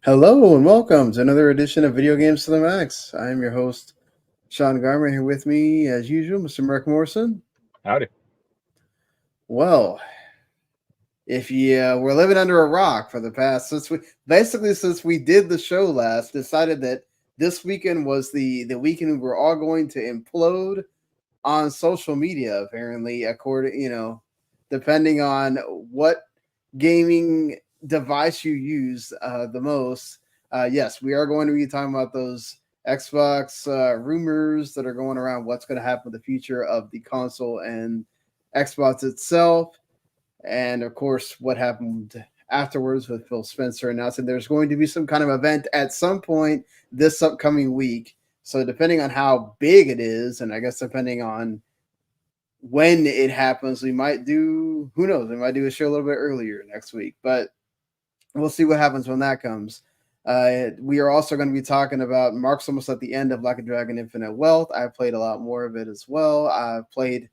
Hello and welcome to another edition of Video Games to the Max. I am your host, Sean Garmer, here with me, as usual, Mr. Marc Morrison. Howdy. Well, if you were living under a rock for the past since we did the show last, decided that this weekend was the weekend we were all going to implode on social media. Apparently, according depending on what gaming device you use the most. Yes, we are going to be talking about those Xbox rumors that are going around. What's going to happen with the future of the console and Xbox itself, and of course, what happened afterwards with Phil Spencer announcing there's going to be some kind of event at some point this upcoming week. So depending on how big it is, and I guess depending on when it happens, we might do, who knows, we might do a show a little bit earlier next week, but we'll see what happens when that comes. We are also going to be talking about Marc's almost at the end of Like a Dragon Infinite Wealth. I've played a lot more of it as well. I've played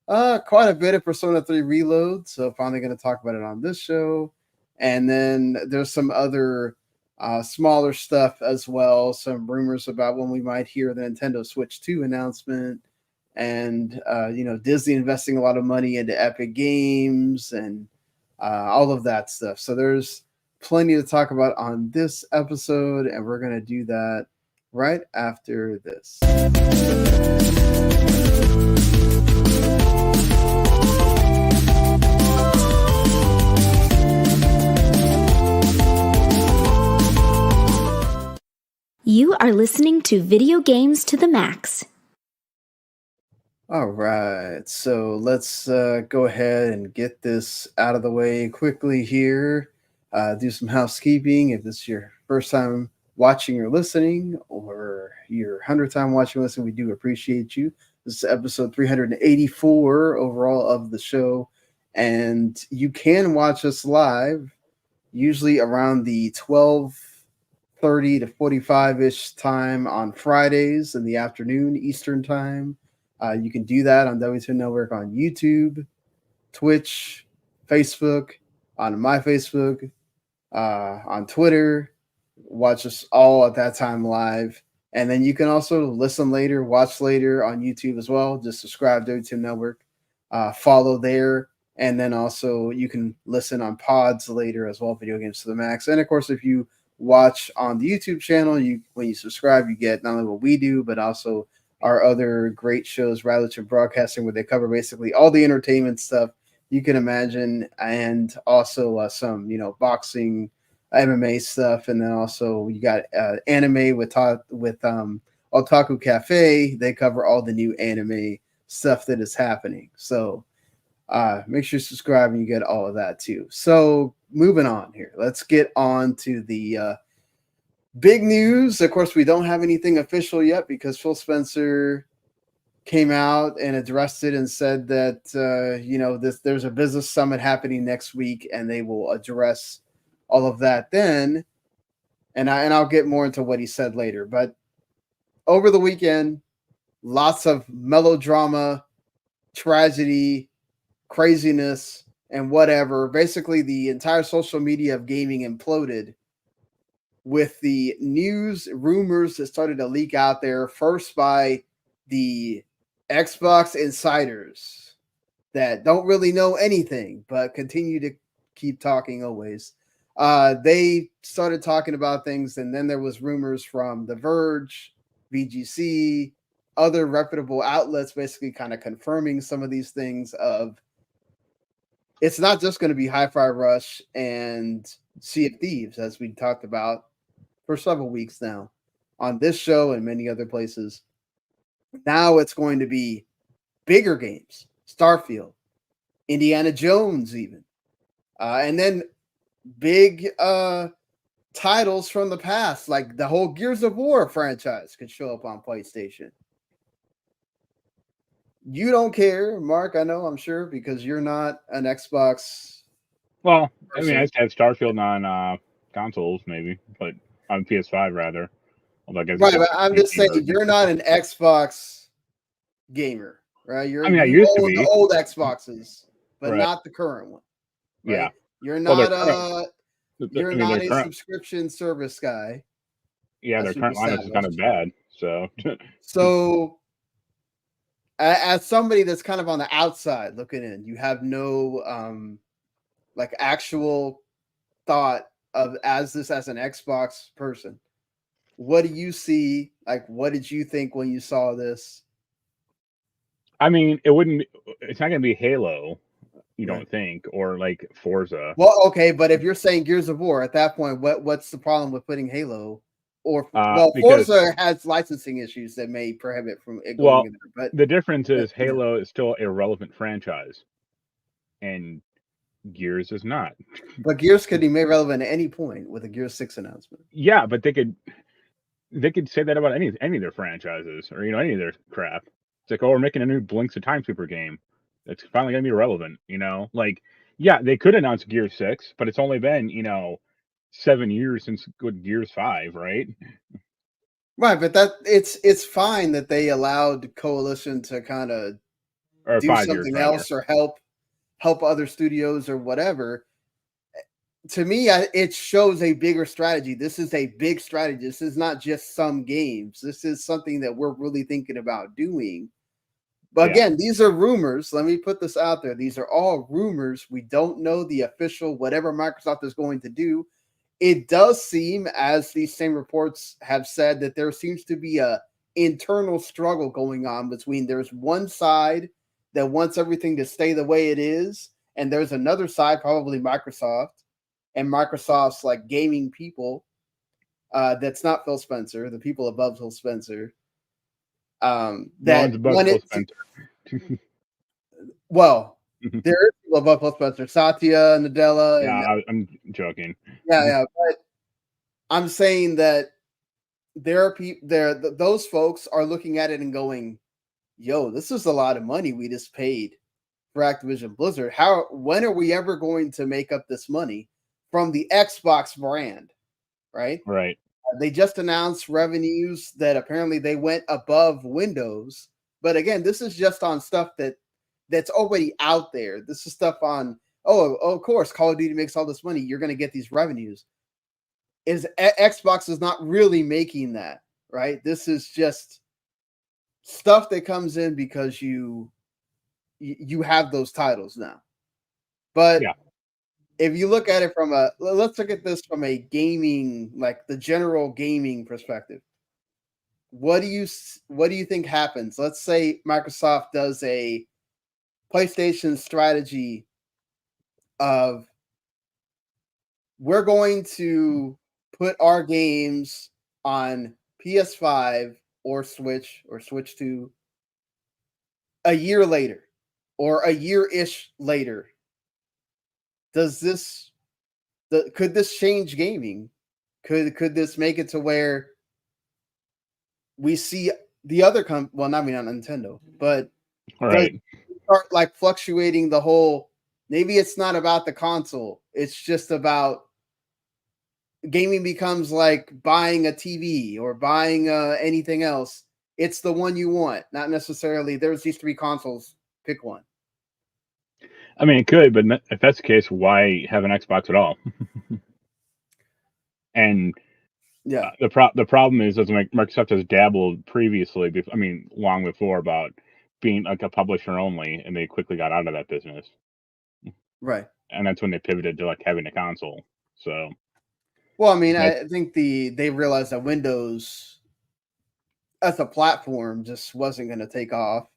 quite a bit of Persona 3 Reload, so finally going to talk about it on this show. And then there's some other smaller stuff as well, some rumors about when we might hear the Nintendo Switch 2 announcement, and Disney investing a lot of money into Epic Games and all of that stuff. So there's plenty to talk about on this episode, and we're going to do that right after this. You are listening to Video Games to the Max. All right, so let's go ahead and get this out of the way quickly here. Do some housekeeping. If this is your first time watching or listening, or your 100th time watching or listening, we do appreciate you. This is episode 384 overall of the show, and you can watch us live, usually around the 12:30 to 45-ish time on Fridays in the afternoon Eastern time. You can do that on W2 Network on YouTube, Twitch, Facebook, on my Facebook, on Twitter. Watch us all at that time live. And then you can also listen later, watch later on YouTube as well. Just subscribe to W2 Network, follow there. And then also you can listen on pods later as well, Video Games to the Max. And of course, if you watch on the YouTube channel, when you subscribe, you get not only what we do, but also our other great shows, Rather Broadcasting, where they cover basically all the entertainment stuff you can imagine, and also some, boxing, MMA stuff, and then also you got anime with Otaku Cafe. They cover all the new anime stuff that is happening. So make sure you subscribe and you get all of that too. So moving on here, let's get on to the big news. Of course, we don't have anything official yet because Phil Spencer came out and addressed it and said that there's a business summit happening next week and they will address all of that then. And I'll get more into what he said later. But over the weekend, lots of melodrama, tragedy, craziness, and whatever. Basically, the entire social media of gaming imploded with the news rumors that started to leak out there, first by the Xbox insiders that don't really know anything but continue to keep talking always. They started talking about things, and then there was rumors from The Verge, VGC, other reputable outlets basically kind of confirming some of these things of it's not just going to be Hi-Fi Rush and Sea of Thieves, as we talked about for several weeks now on this show and many other places. Now it's going to be bigger games, Starfield, Indiana Jones even, and then big titles from the past, like the whole Gears of War franchise could show up on PlayStation. You don't care, Mark, I know, I'm sure, because you're not an Xbox Well, I person. mean, I just have Starfield on consoles, maybe, but on PS5 rather. Although I guess Right, it's but a I'm just PC saying version. you're not an Xbox gamer, right? I mean, I You used to own the be. old Xboxes, but Right. not the current one, Yeah. right? You're Well, not You're I mean, not their a current subscription service guy, their as we've current lineup is kind of established. bad. So So, as somebody that's kind of on the outside looking in, you have no like actual thought of as an Xbox person. What do you see? Like, what did you think when you saw this? I mean, it's not gonna be Halo, you Right. don't think, or like Forza. Well, okay, but if you're saying Gears of War, at that point, what's the problem with putting Halo? Or Because Forza has licensing issues that may prohibit from it going well, in there. the difference But is yeah, Halo is still a relevant franchise, and Gears is not. but Gears could be made relevant at any point with a Gears 6 announcement. Yeah, but they could say that about any of their franchises or any of their crap. It's like, oh, we're making a new Blinks of Time Sweeper game. It's finally gonna be relevant, Like, yeah, they could announce Gears 6, but it's only been 7 years since good Gears 5, right? Right, but that it's fine that they allowed Coalition to kind of Or do 5 years something rather. else or help other studios or whatever. To me, it shows a bigger strategy. This is a big strategy. This is not just some games. This is something that we're really thinking about doing. But Yeah. again, these are rumors. Let me put this out there. These are all rumors. We don't know the official whatever Microsoft is going to do. It does seem, as these same reports have said, that there seems to be a internal struggle going on between there's one side that wants everything to stay the way it is, and there's another side, probably Microsoft, and Microsoft's like gaming people. That's not Phil Spencer, the people above Phil Spencer. No one's That above want Phil it to, Spencer. well, there is people above Phil Spencer, Satya, Nadella, and Yeah, I'm joking. yeah. But I'm saying that there are people there. Those folks are looking at it and going, "Yo, this is a lot of money we just paid for Activision Blizzard. When are we ever going to make up this money from the Xbox brand?" Right? Right. They just announced revenues that apparently they went above Windows. But again, this is just on stuff that's already out there. This is stuff on, of course, Call of Duty makes all this money. You're going to get these revenues. Xbox is not really making that, right? This is just stuff that comes in because you have those titles now. But Yeah. if you look at it let's look at this from a gaming, like the general gaming perspective. What do you think happens? Let's say Microsoft does a PlayStation strategy of we're going to put our games on PS5 or Switch 2 a year later or a year-ish later. Could this change gaming? Could this make it to where we see the other well, not Nintendo, but does Right. start like fluctuating the whole, maybe it's not about the console, it's just about gaming becomes like buying a TV or buying anything else. It's the one you want, not necessarily there's these three consoles, pick one. I mean, it could, but if that's the case, why have an Xbox at all? And Yeah. the problem is, as Microsoft has dabbled previously, long before, about being like a publisher only, and they quickly got out of that business. Right. And that's when they pivoted to like having a console. So, Well, I mean, that, I think they realized that Windows as a platform just wasn't going to take off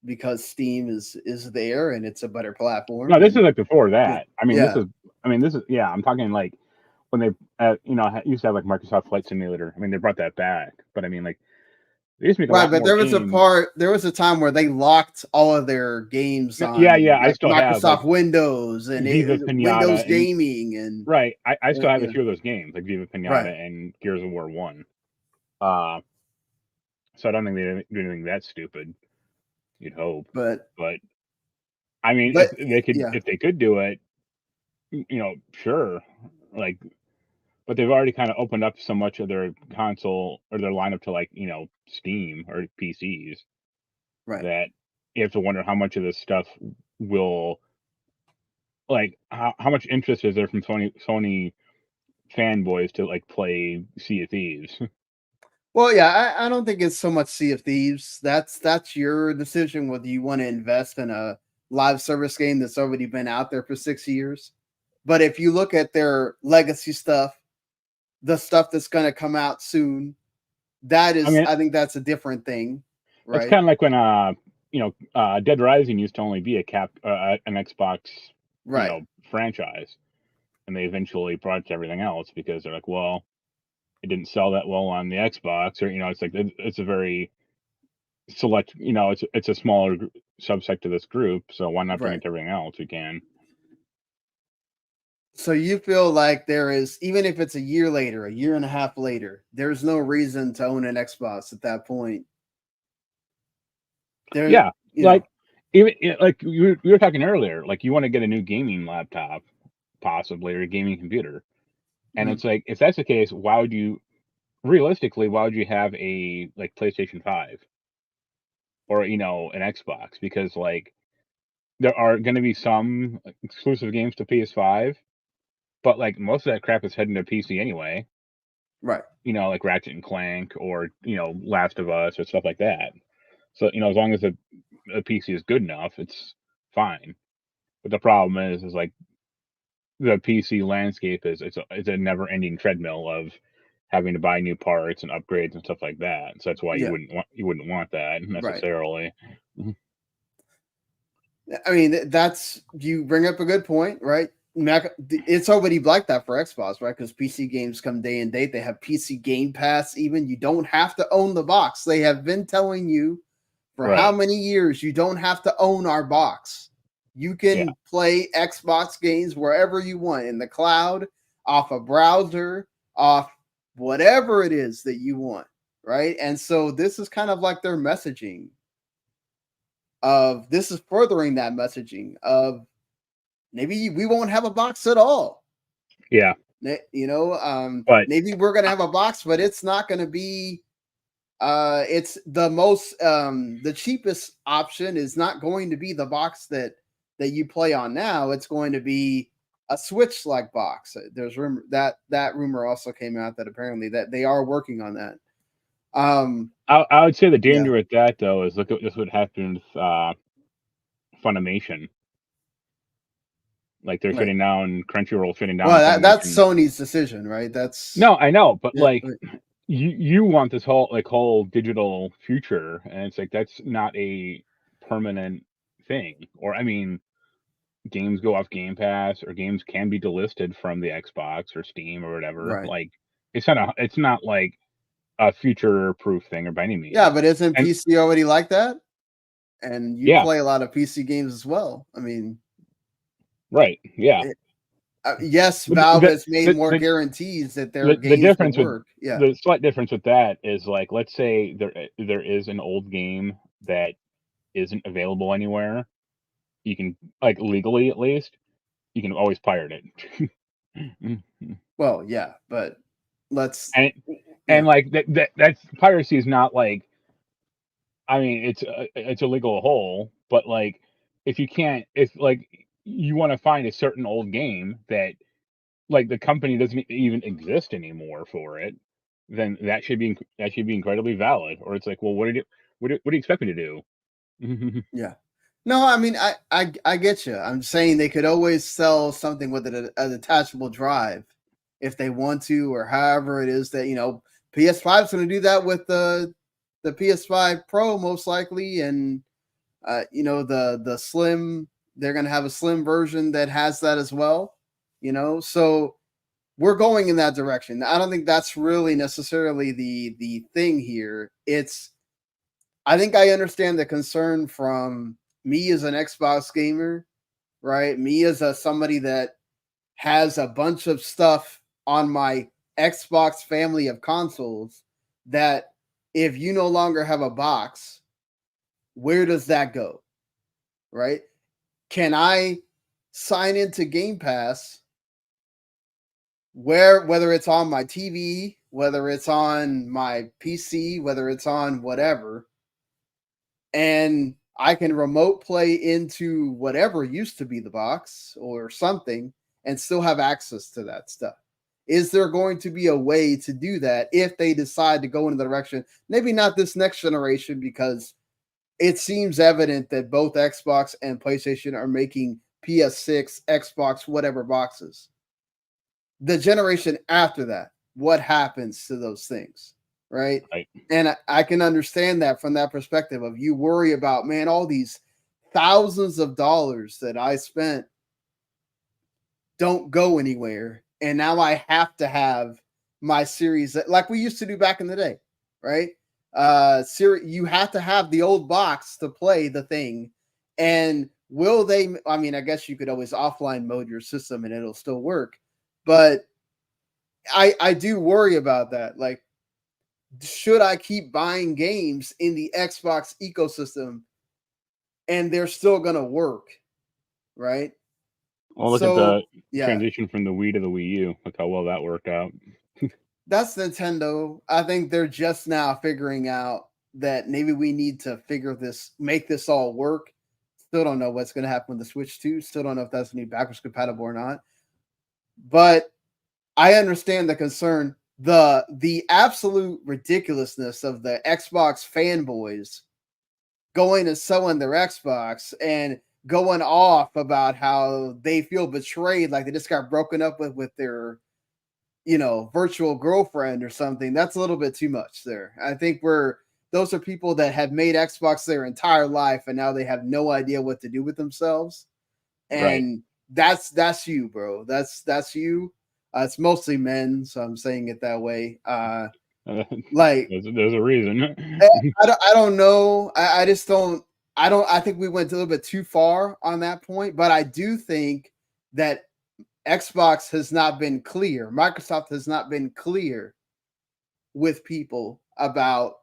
because Steam is there and it's a better platform. no, this is And like before that. yeah, Yeah, I'm talking like when they, used to have like Microsoft Flight Simulator. I mean, they brought that back, but I mean, like, they used to make a right. lot But more games. there was a time where they locked all of their games Yeah, on yeah, I like still have like Microsoft Windows and Viva Windows Pinata and Gaming and right. I still have a yeah, few of those games, like Viva right. Pinata and Gears of War 1. Uh, so I don't think they do anything that stupid. You'd hope, But but I mean, but yeah, if they could do it, sure. Like, but they've already kind of opened up so much of their console or their lineup to like Steam or PCs right. that you have to wonder how much of this stuff will, like, how much interest is there from Sony fanboys to like play Sea of Thieves. Well, yeah, I don't think it's so much Sea of Thieves. That's your decision whether you want to invest in a live service game that's already been out there for 6 years. But if you look at their legacy stuff, the stuff that's going to come out soon, I mean, I think that's a different thing, it's right? kind of like when Dead Rising used to only be an Xbox Right. franchise, and they eventually brought it to everything else because they're like, well, it didn't sell that well on the Xbox, or it's like it's a very select, it's a smaller subsect of this group, so why not bring Right. it to everything else we can? So you feel like there is, even if it's a year later, a year and a half later, there's no reason to own an Xbox at that point. There, Yeah, you like know, even like we were talking earlier, like you want to get a new gaming laptop, possibly, or a gaming computer, and mhm, it's like if that's the case, why would you realistically, why would you have a like PlayStation 5 or an Xbox? Because like there are going to be some exclusive games to PS5, but like most of that crap is heading to PC anyway. right. Like Ratchet and Clank or Last of Us or stuff like that. So as long as the PC is good enough, it's fine. But the problem is like the PC landscape is it's a never ending treadmill of having to buy new parts and upgrades and stuff like that. So that's why Yeah, you wouldn't want that right. necessarily. Mhm. I mean, that's, you bring up a good point, right? It's already like that for Xbox, right? Because PC games come day and date. They have PC Game Pass. Even you don't have to own the box. They have been telling you for how Right. many years you don't have to own our box. You Yeah. can play Xbox games wherever you want, in the cloud, off a browser, off whatever it is that you want, right? And so this is kind of like their messaging of, this is furthering that messaging of, maybe we won't have a box at all. Yeah. But Maybe we're going to have a box, but it's not going to be, it's the most, the cheapest option is not going to be the box that you play on now. It's going to be a Switch like box. There's rumor that rumor also came out that apparently that they are working on that. I would say the Yeah, danger with that though is look at this what happened with Funimation. Like they're right. shutting down Crunchyroll, shutting down Well, that's Funimation. Sony's decision, right? That's No, I know, but yeah, like you want this whole digital future, and it's like that's not a permanent thing. Or I mean, games go off Game Pass, or games can be delisted from the Xbox or Steam or whatever. right. Like it's not like a future proof thing or by any Yeah, means. but isn't And PC already like that? And you yeah, play a lot of PC games as well. I mean, right, yeah. yes, But Valve has made more the guarantees that their the games will difference with work. Yeah, the slight difference with that is like let's say there is an old game that isn't available anywhere. You can like legally at least you can always pirate it. well, yeah, but let's, and yeah, like that's piracy is not like I mean it's a legal hole, but like if you can't if like you want to find a certain old game that like the company doesn't even exist anymore for it, then that should be incredibly valid. Or it's like, well, what do you expect me to do? yeah. No, I mean, I get you. I'm saying they could always sell something with a detachable drive if they want to, or however it is that, PS5 is going to do that with the PS5 Pro most likely, and the slim, they're going to have a slim version that has that as well. So we're going in that direction. I don't think that's really necessarily the thing here. I think I understand the concern from me as an Xbox gamer, right? Me as somebody that has a bunch of stuff on my Xbox family of consoles, that if you no longer have a box, where does that go? Right? Can I sign into Game Pass, whether it's on my TV, whether it's on my PC, whether it's on whatever, and I can remote play into whatever used to be the box or something and still have access to that stuff? Is there going to be a way to do that if they decide to go in the direction? Maybe not this next generation, because it seems evident that both Xbox and PlayStation are making PS6, Xbox, whatever boxes. The generation after that, what happens to those things, right? And I can understand that from that perspective of you worry about, man, all these thousands of dollars that I spent don't go anywhere. And now I have to have my series like we used to do back in the day, right? You have to have the old box to play the thing. And will they? I mean, I guess you could always offline mode your system and it'll still work. But I do worry about that. Like, should I keep buying games in the Xbox ecosystem and they're still going to work, right? Well, look at the transition from the Wii to the Wii U. Look how well that worked out. That's Nintendo. I think they're just now figuring out that maybe we need to make this all work. Still don't know what's going to happen with the Switch 2. Still don't know if that's going to be backwards compatible or not. But I understand the concern. The absolute ridiculousness of the Xbox fanboys going and selling their Xbox and going off about how they feel betrayed, like they just got broken up with their, virtual girlfriend or something. That's a little bit too much there. I think those are people that have made Xbox their entire life and now they have no idea what to do with themselves. And that's you, bro. That's you. It's mostly men, so I'm saying it that way. Like there's a reason. I don't know. I just don't. I think we went a little bit too far on that point, but I do think that Xbox has not been clear. Microsoft has not been clear with people about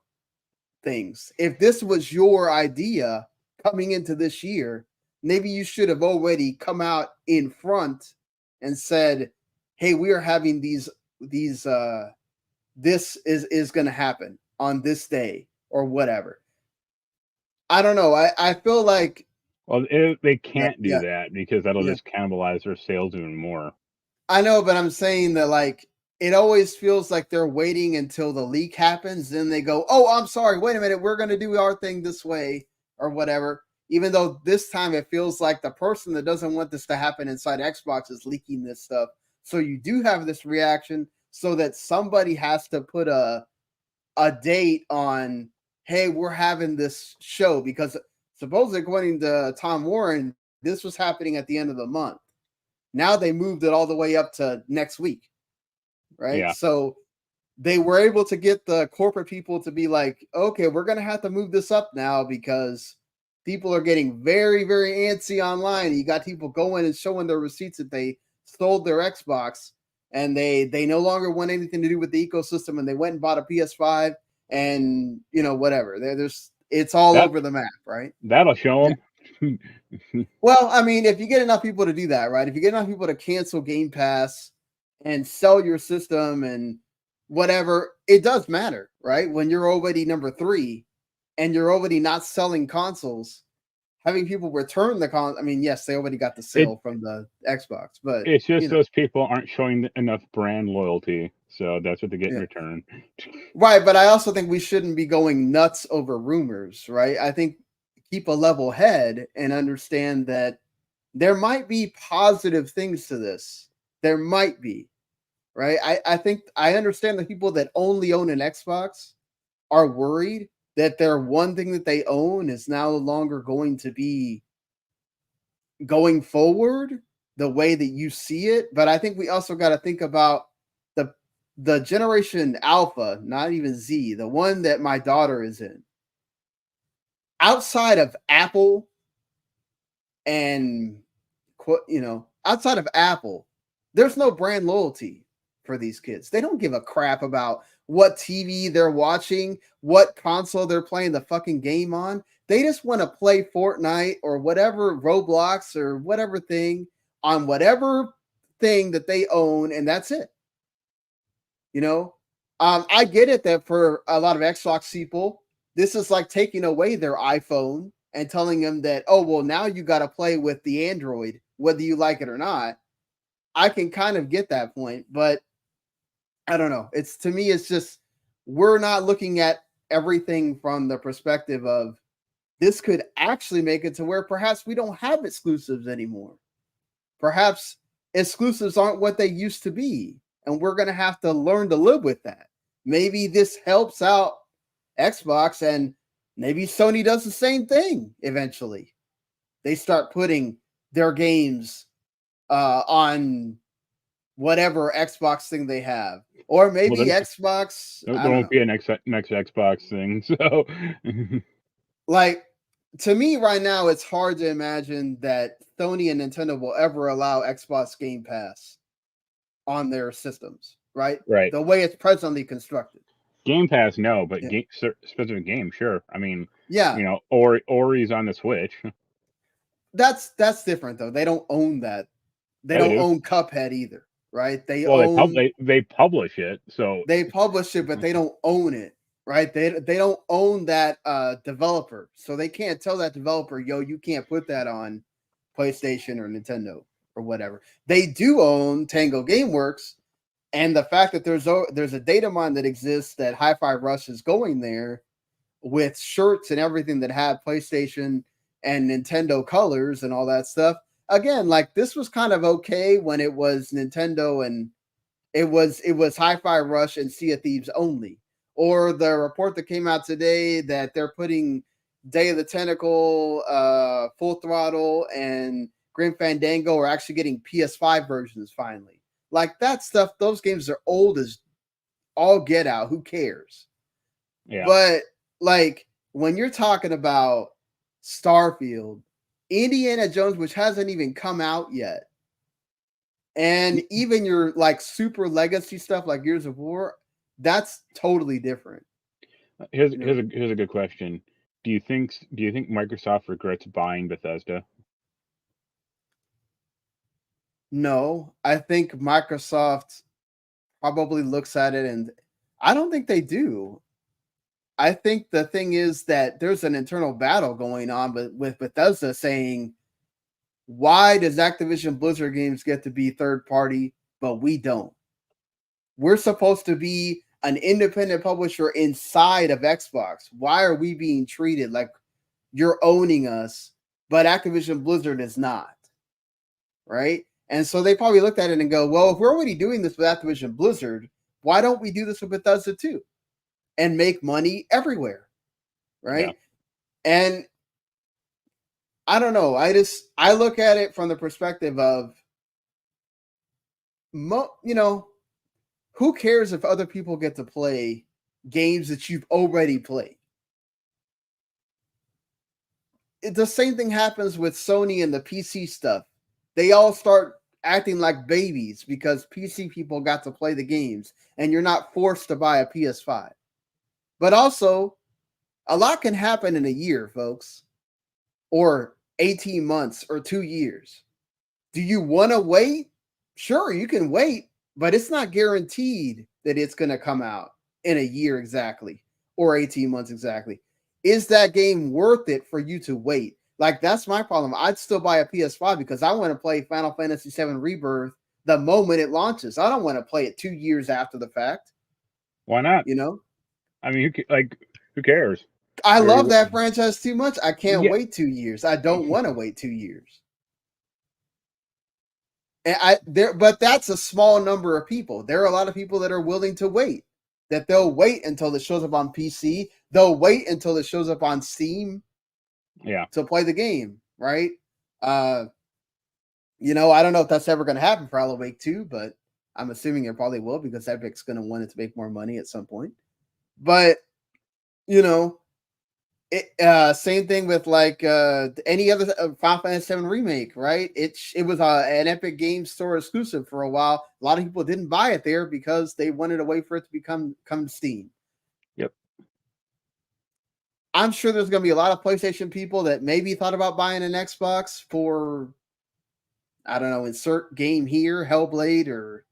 things. If this was your idea coming into this year, maybe you should have already come out in front and said, hey, we are having these this is going to happen on this day or whatever. I don't know. I feel like, well, they can't do that because that'll just cannibalize their sales even more. I know, but I'm saying that, like, it always feels like they're waiting until the leak happens, then they go, oh, I'm sorry, wait a minute, we're going to do our thing this way or whatever. Even though this time it feels like the person that doesn't want this to happen inside Xbox is leaking this stuff. So you do have this reaction so that somebody has to put a date on, hey, we're having this show, because supposedly, according to Tom Warren, this was happening at the end of the month. Now they moved it all the way up to next week, right? Yeah. So they were able to get the corporate people to be like, okay, we're going to have to move this up now because people are getting very, very antsy online. You got people going and showing their receipts that they sold their Xbox and they no longer want anything to do with the ecosystem, and they went and bought a PS5 and, whatever. It's all over the map, right? That'll show them. Well, I mean, if you get enough people to do that, right? If you get enough people to cancel Game Pass and sell your system and whatever, it does matter, right? When you're already number 3 and you're already not selling consoles, having people return the console. I mean, yes, they already got the sale from the Xbox, but it's just those people aren't showing enough brand loyalty, so that's what they get in return. Right, but I also think we shouldn't be going nuts over rumors, right? I think keep a level head and understand that there might be positive things to this. There might be, right? I think I understand the people that only own an Xbox are worried that their one thing that they own is now no longer going to be going forward the way that you see it. But I think we also got to think about the generation Alpha, not even Z, the one that my daughter is in. Outside of Apple and, outside of Apple, there's no brand loyalty for these kids. They don't give a crap about what TV they're watching, what console they're playing the fucking game on. They just want to play Fortnite or whatever, Roblox or whatever thing on whatever thing that they own, and that's it. I get it that for a lot of Xbox people, this is like taking away their iPhone and telling them that, oh, well, now you got to play with the Android, whether you like it or not. I can kind of get that point, but I don't know. It's to me, it's just we're not looking at everything from the perspective of this could actually make it to where perhaps we don't have exclusives anymore. Perhaps exclusives aren't what they used to be, and we're going to have to learn to live with that. Maybe this helps out Xbox, and maybe Sony does the same thing eventually. They start putting their games on whatever Xbox thing they have. Or maybe Well, Xbox, there I don't won't know. be a next Xbox thing. So Like, to me right now, it's hard to imagine that Sony and Nintendo will ever allow Xbox Game Pass on their systems, right? right, The way it's presently constructed. Game Pass, no, but Yeah. specific game, sure. I mean, Yeah, Ori's on the Switch. that's different though. They don't own that. They Oh, they don't do. own Cuphead either, right? They Well, own they publish it, so they publish it, but they don't own it, right? They don't own that developer, so they can't tell that developer, "Yo, you can't put that on PlayStation or Nintendo or whatever." They do own Tango GameWorks, and the fact that there's a data mine that exists that Hi-Fi Rush is going there with shirts and everything that have PlayStation and Nintendo colors and all that stuff. Again, like this was kind of okay when it was Nintendo and it was Hi-Fi Rush and Sea of Thieves only. Or the report that came out today that they're putting Day of the Tentacle, Full Throttle, and Grim Fandango are actually getting PS5 versions finally. Like that stuff, those games are old as all get out. Who cares? yeah. But like when you're talking about Starfield, Indiana Jones, which hasn't even come out yet, and even your like super legacy stuff like Gears of War, that's totally different. You know, Here's a good question. Do you think Microsoft regrets buying Bethesda? no, I think Microsoft probably looks at it, and I don't think they do. I think the thing is that there's an internal battle going on, but with Bethesda saying, why does Activision Blizzard games get to be third party, but we don't? We're supposed to be an independent publisher inside of Xbox. Why are we being treated like you're owning us, but Activision Blizzard is not? Right? And so they probably looked at it and go, well, if we're already doing this with Activision Blizzard, why don't we do this with Bethesda too and make money everywhere? Yeah. Right? And I don't know. I look at it from the perspective of, who cares if other people get to play games that you've already played? The same thing happens with Sony and the PC stuff. They all start acting like babies because PC people got to play the games and you're not forced to buy a PS5. But also, a lot can happen in a year, folks, or 18 months or 2 years. Do you want to wait? Sure, you can wait, but it's not guaranteed that it's going to come out in a year exactly or 18 months exactly. Is that game worth it for you to wait? Like, that's my problem. I'd still buy a PS5 because I want to play Final Fantasy VII Rebirth the moment it launches. I don't want to play it 2 years after the fact, Why not? you know? I mean, who cares? I love Or- that franchise too much. I can't Yeah. wait 2 years. I don't want to wait 2 years. And but that's a small number of people. There are a lot of people that are willing to wait. That they'll wait until it shows up on PC. They'll wait until it shows up on Steam Yeah. to play the game, right? Uh, I don't know if that's ever going to happen for Alan Wake 2, but I'm assuming it probably will because Epic's going to want it to make more money at some point. But you know, same thing with like any other Final Fantasy VII remake, right? It was an Epic Games Store exclusive for a while. A lot of people didn't buy it there because they wanted a way for it to come to Steam. Yep. I'm sure there's going to be a lot of PlayStation people that maybe thought about buying an Xbox for, I don't know, insert game here, Hellblade or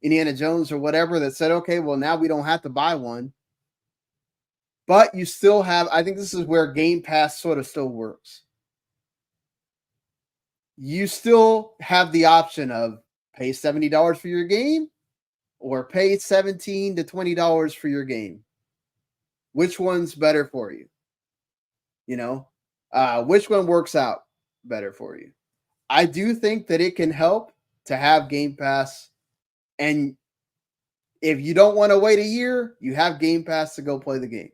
Indiana Jones or whatever, that said, okay, well, now we don't have to buy one. But you still have, I think this is where Game Pass sort of still works. You still have the option of pay $70 for your game or pay $17 to $20 for your game. Which one's better for you? You know, which one works out better for you? I do think that it can help to have Game Pass, and if you don't want to wait a year, you have Game Pass to go play the game.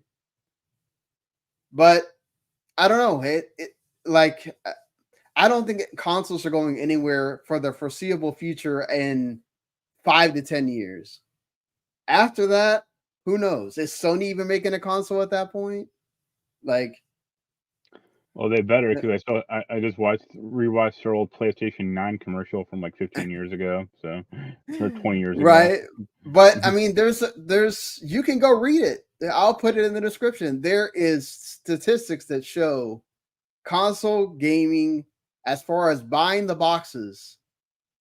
But I don't know. I don't think consoles are going anywhere for the foreseeable future in 5 to 10 years. After that, who knows? Is Sony even making a console at that point? Like, Well, they better, because I just rewatched their old PlayStation 9 commercial from like 15 years ago, so or 20 years ago. right? But I mean, there's you can go read it. I'll put it in the description. There is statistics that show console gaming, as far as buying the boxes,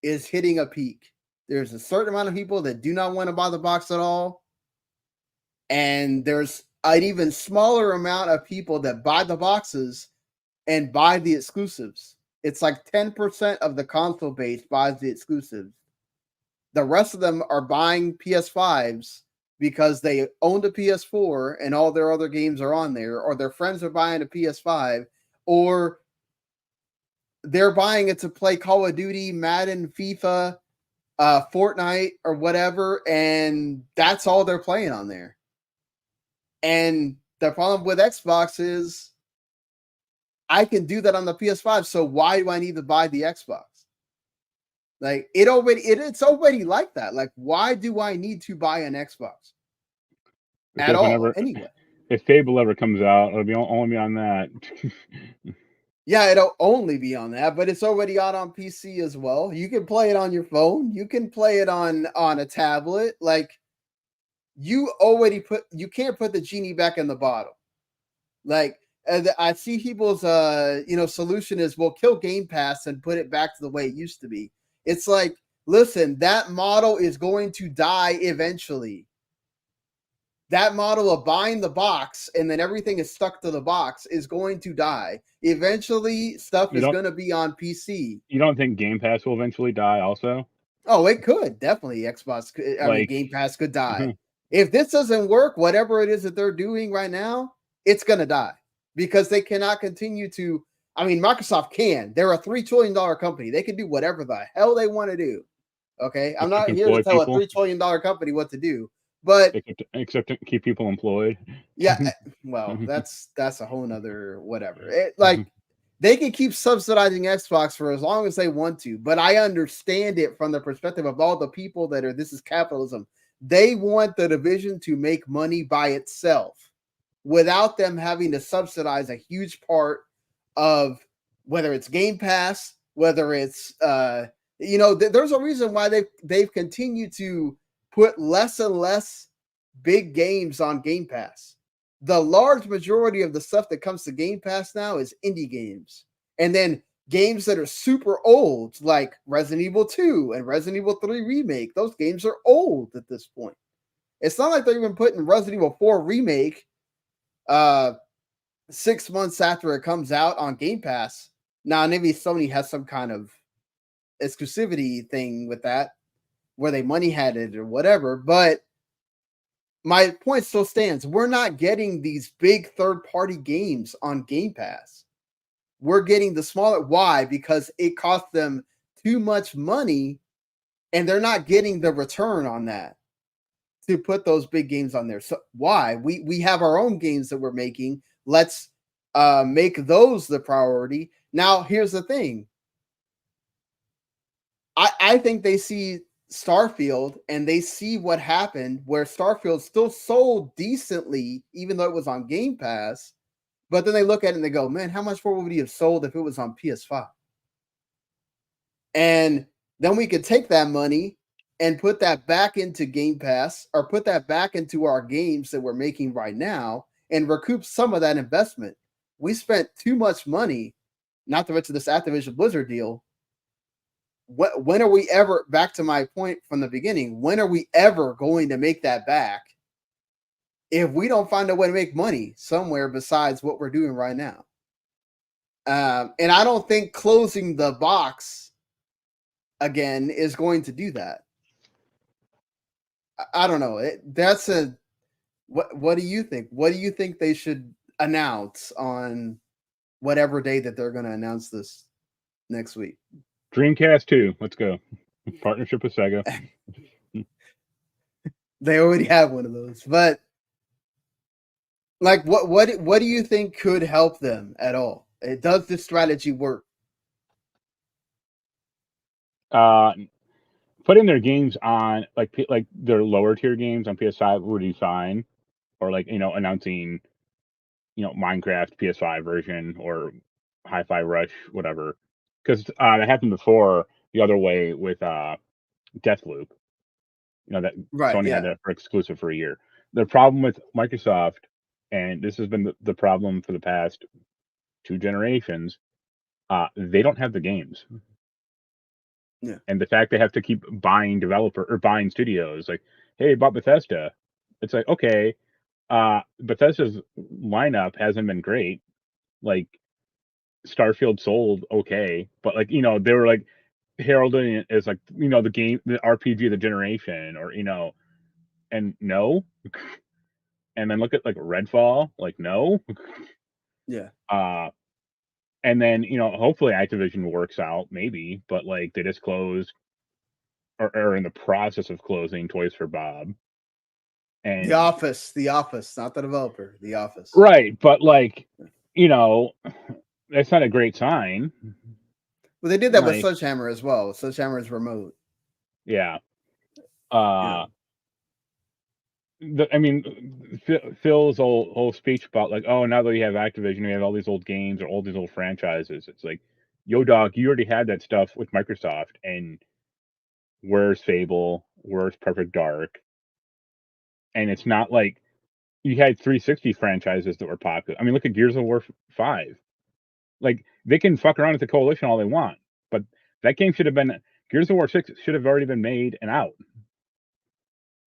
is hitting a peak. There's a certain amount of people that do not want to buy the box at all, and there's an even smaller amount of people that buy the boxes and buy the exclusives. It's like 10% of the console base buys the exclusives. The rest of them are buying PS5s because they owned a PS4 and all their other games are on there, or their friends are buying a PS5, or they're buying it to play Call of Duty, Madden, FIFA, Fortnite, or whatever, and that's all they're playing on there. And the problem with Xbox is I can do that on the PS5, so why do I need to buy the Xbox? Like, it's already like that. Like, why do I need to buy an Xbox at all? Anyway, if Fable ever comes out, it'll be only on that. Yeah, it'll only be on that, but it's already out on PC as well. You can play it on your phone. You can play it on a tablet. Like, you can't put the genie back in the bottle. Like, I see people's solution is, we'll kill Game Pass and put it back to the way it used to be. It's like, listen, that model is going to die eventually. That model of buying the box and then everything is stuck to the box is going to die. Eventually, stuff is going to be on PC. You don't think Game Pass will eventually die also? Oh, it could. Definitely. Game Pass could die. If this doesn't work, whatever it is that they're doing right now, it's going to die. Because they cannot continue to... I mean, Microsoft can. They're a $3 trillion company. They can do whatever the hell they want to do. Okay? I'm not here to tell a $3 trillion company what to do. But except to keep people employed. Yeah, well, that's a whole nother whatever. They can keep subsidizing Xbox for as long as they want to, but I understand it from the perspective of all the people that are, this is capitalism. They want the division to make money by itself without them having to subsidize a huge part of, whether it's Game Pass, whether it's there's a reason why they've continued to put less and less big games on Game Pass. The large majority of the stuff that comes to Game Pass now is indie games. And then games that are super old, like Resident Evil 2 and Resident Evil 3 Remake. Those games are old at this point. It's not like they're even putting Resident Evil 4 Remake 6 months after it comes out on Game Pass. Now, maybe Sony has some kind of exclusivity thing with that, where they money had it or whatever, but my point still stands. We're not getting these big third-party games on Game Pass. We're getting the smaller. Why? Because it costs them too much money, and they're not getting the return on that to put those big games on there. So why? We have our own games that we're making. Let's make those the priority. Now, here's the thing. I think they see Starfield and they see what happened, where Starfield still sold decently, even though it was on Game Pass. But then they look at it and they go, man, how much more would we have sold if it was on PS5? And then we could take that money and put that back into Game Pass, or put that back into our games that we're making right now, and recoup some of that investment. We spent too much money, not to mention this Activision Blizzard deal. When are we ever, back to my point from the beginning, when are we ever going to make that back if we don't find a way to make money somewhere besides what we're doing right now? And I don't think closing the box again is going to do that. I don't know. That's a what do you think? What do you think they should announce on whatever day that they're going to announce this next week? Dreamcast 2. Let's go. Partnership with Sega. They already have one of those, but like, what do you think could help them at all? Does this strategy work? Putting their games on like their lower tier games on PS5 would be fine, or like announcing Minecraft PS5 version or Hi-Fi Rush, whatever, because that happened before the other way with Deathloop. That Right. Sony had Yeah. that for exclusive for a year. The problem with Microsoft, and this has been the problem for the past 2 generations, they don't have the games. Yeah. And the fact they have to keep buying buying studios, like, hey, bought Bethesda. It's like, okay, Bethesda's lineup hasn't been great. Like, Starfield sold okay, but like, they were like heralding it as like, the game, the RPG of the generation, or and no. And then look at like Redfall, like no. Yeah. And then hopefully Activision works out, maybe, but like they just closed or are in the process of closing Toys for Bob. And The Office, not the developer, The Office. Right, but like, that's not a great sign. Well, they did that with Sledgehammer as well. Sledgehammer is remote. Yeah. Phil's whole speech about like, oh, now that we have Activision, we have all these old games or all these old franchises. It's like, yo, dog, you already had that stuff with Microsoft, and where's Fable? Where's Perfect Dark? And it's not like you had 360 franchises that were popular. I mean, look at Gears of War 5. Like, they can fuck around with the Coalition all they want, but that game should have been Gears of War 6 should have already been made and out.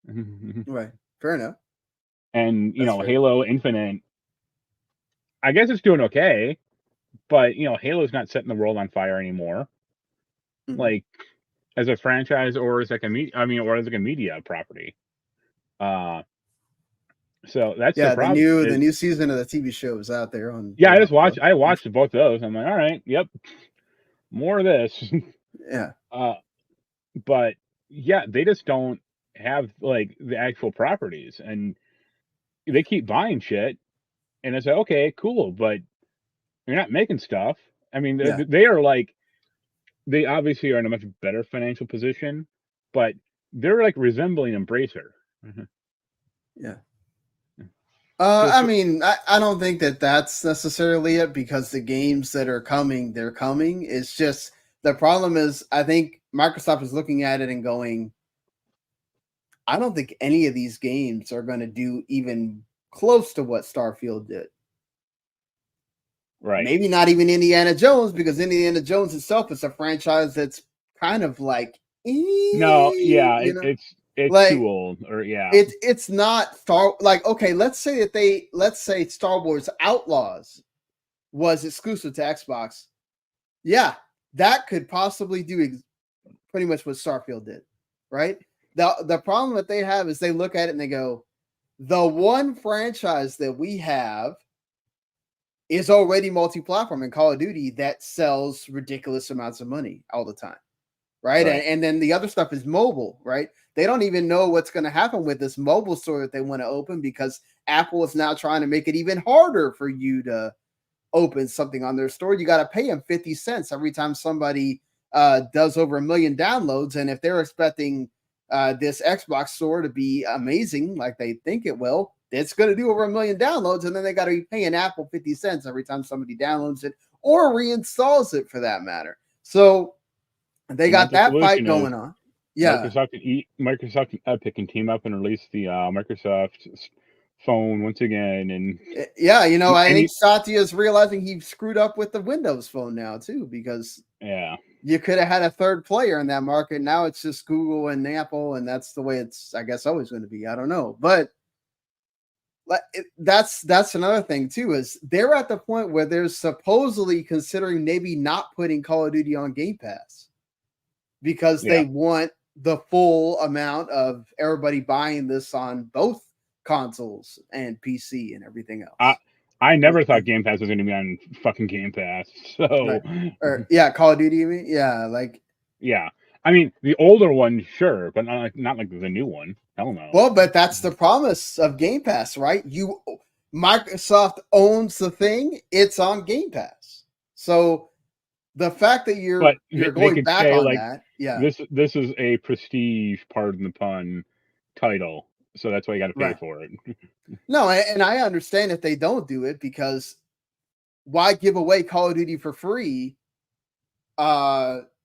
Right. Fair enough. And Halo Infinite, I guess it's doing okay, but Halo's not setting the world on fire anymore. Mm-hmm. Like, as a franchise or as like a media property. So that's the problem. The new season of the TV show is out there on. Yeah, I watched both those. I'm like, all right, yep, more of this. Yeah. But yeah, they just don't have like the actual properties, and they keep buying shit, and it's like, okay, cool, but you're not making stuff. I mean, they are like, they obviously are in a much better financial position, but they're like resembling Embracer. Mm-hmm. Yeah. I mean, I don't think that that's necessarily it, because the games that are coming, they're coming. It's just the problem is, I think Microsoft is looking at it and going, I don't think any of these games are going to do even close to what Starfield did. Right. Maybe not even Indiana Jones, because Indiana Jones itself is a franchise that's kind of like, no, yeah, it's like, too old, or yeah, it's not okay. Let's say Star Wars Outlaws was exclusive to Xbox. Yeah, that could possibly do pretty much what Starfield did, right? The problem that they have is they look at it and they go, the one franchise that we have is already multi-platform in Call of Duty that sells ridiculous amounts of money all the time. Right. And then the other stuff is mobile, right? They don't even know what's going to happen with this mobile store that they want to open, because Apple is now trying to make it even harder for you to open something on their store. You got to pay them 50 cents every time somebody does over 1 million downloads. And if they're expecting this Xbox store to be amazing, like they think it will, it's going to do over 1 million downloads. And then they got to be paying Apple 50 cents every time somebody downloads it or reinstalls it, for that matter. So they got that fight going on. Yeah. Microsoft and Epic can team up and release the Microsoft phone once again. And yeah, I think Satya is realizing he screwed up with the Windows phone now too, because you could have had a third player in that market. Now it's just Google and Apple, and that's the way it's, I guess, always going to be. I don't know, but that's another thing too, is they're at the point where they're supposedly considering maybe not putting Call of Duty on Game Pass, because they want the full amount of everybody buying this on both consoles and PC and everything else. I never thought Game Pass was going to be on fucking Game Pass. So, right. Or yeah, Call of Duty. You mean? Yeah, like yeah. I mean, the older one, sure, but not like the new one. Hell no. Well, but that's the promise of Game Pass, right? Microsoft owns the thing; it's on Game Pass. So the fact that you're they going could back say on like that, yeah, this is a prestige, pardon the pun, title, so that's why you got to pay right. for it. No, and I understand if they don't do it, because why give away Call of Duty for free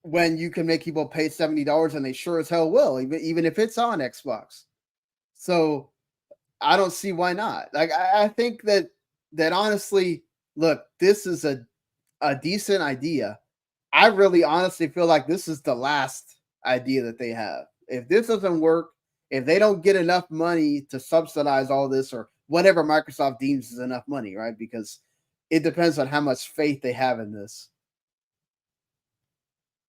when you can make people pay $70 and they sure as hell will, even if it's on Xbox. So I don't see why not. Like I think that honestly, look, this is a decent idea. I really honestly feel like this is the last idea that they have. If this doesn't work, if they don't get enough money to subsidize all this or whatever Microsoft deems is enough money, right? Because it depends on how much faith they have in this.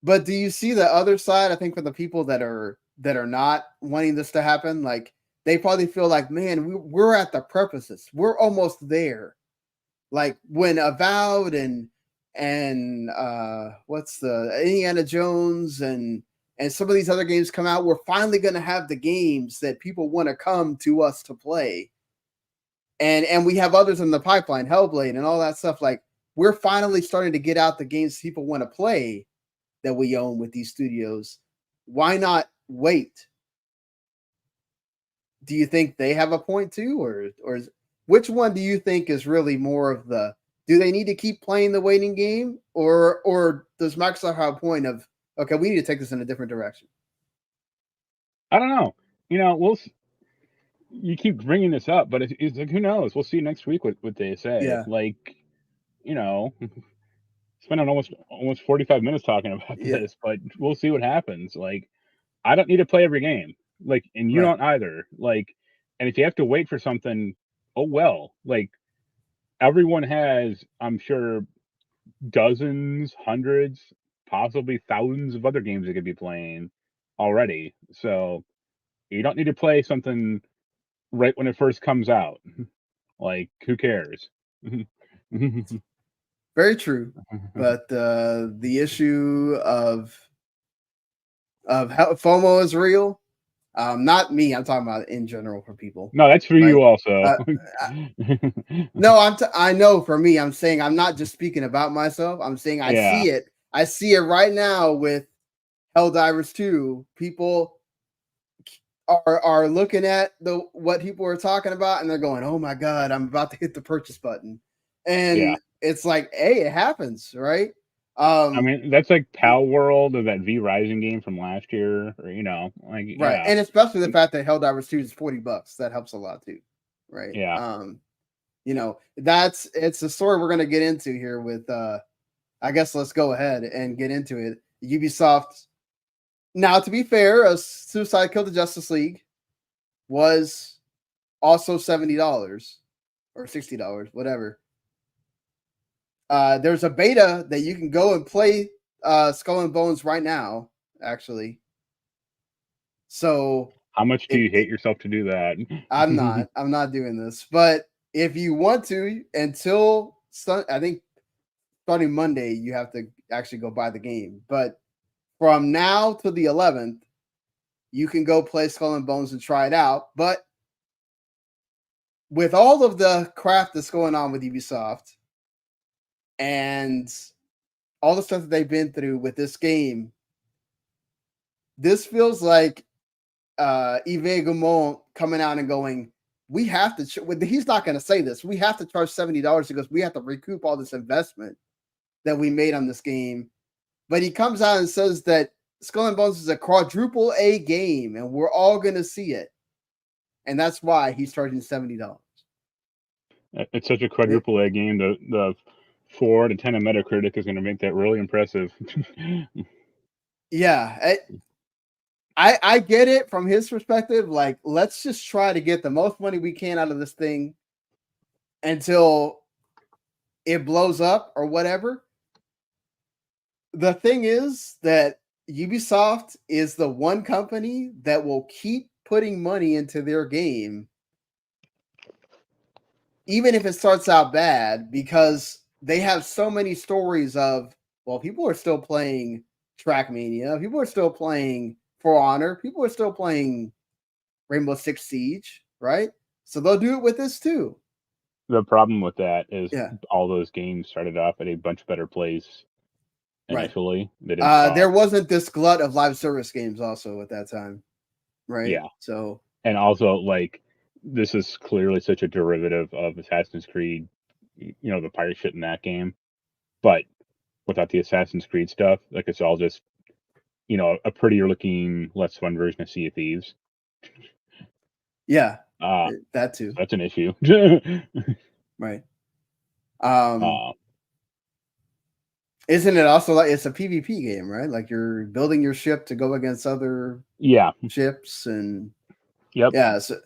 But do you see the other side? I think for the people that are not wanting this to happen, like they probably feel like, man, we're at the precipice. We're almost there. Like when Avowed and what's the Indiana Jones and some of these other games come out, we're finally going to have the games that people want to come to us to play. And we have others in the pipeline, Hellblade and all that stuff. Like we're finally starting to get out the games people want to play that we own with these studios. Why not wait? Do you think they have a point too, or which one do you think is really more of the? Do they need to keep playing the waiting game, or does Microsoft have a point of, okay, we need to take this in a different direction? I don't know. You know, you keep bringing this up, but it's like, who knows? We'll see next week what they say. Yeah. Like, you know, spending almost 45 minutes talking about this, but we'll see what happens. Like, I don't need to play every game. Like, and you don't either. Like, and if you have to wait for something, oh well. Like, everyone has, I'm sure, dozens, hundreds, possibly thousands of other games they could be playing already. So you don't need to play something right when it first comes out. Like, who cares? Very true. But the issue of how FOMO is real. Not me. I'm talking about in general for people. No, that's for you also. No, I know for me. I'm saying I'm not just speaking about myself. I'm saying I see it. I see it right now with Helldivers 2. People are looking at what people are talking about and they're going, "Oh my god, I'm about to hit the purchase button," and it's like, hey, it happens, right? I mean, that's like Pal World or that V Rising game from last year, or like right, and especially the fact that Helldivers 2 is $40. That helps a lot too, right? Yeah. It's a story we're gonna get into here with. I guess let's go ahead and get into it. Ubisoft. Now, to be fair, Suicide Kill the Justice League was also $70 or $60, whatever. There's a beta that you can go and play Skull and Bones right now, actually. So how much do you hate yourself to do that? I'm not doing this. But if you want to, until I think starting Monday, you have to actually go buy the game. But from now to the 11th, you can go play Skull and Bones and try it out. But with all of the crap that's going on with Ubisoft and all the stuff that they've been through with this game, this feels like Yves Guillemot coming out and going, we have to, he's not going to say this, we have to charge $70 because we have to recoup all this investment that we made on this game. But he comes out and says that Skull and Bones is a quadruple A game and we're all going to see it. And that's why he's charging $70. It's such a quadruple A game. The 4 to 10 on Metacritic is going to make that really impressive. Yeah. I get it from his perspective. Like, let's just try to get the most money we can out of this thing until it blows up or whatever. The thing is that Ubisoft is the one company that will keep putting money into their game, even if it starts out bad, because they have so many stories of, well, people are still playing Trackmania, people are still playing For Honor, people are still playing Rainbow Six Siege, right? So they'll do it with this too. The problem with that is Yeah, all those games started off at a bunch better place right. initially. They didn't stop. There wasn't this glut of live service games also at that time, right? Yeah. So And also, like, this is clearly such a derivative of Assassin's Creed, the pirate shit in that game. But without the Assassin's Creed stuff, like, it's all just, a prettier looking, less fun version of Sea of Thieves. yeah, Uh, that too, that's an issue. right? uh, Isn't it also like it's a PvP game, right? Like you're building your ship to go against other yeah. ships, and Yep. yeah. So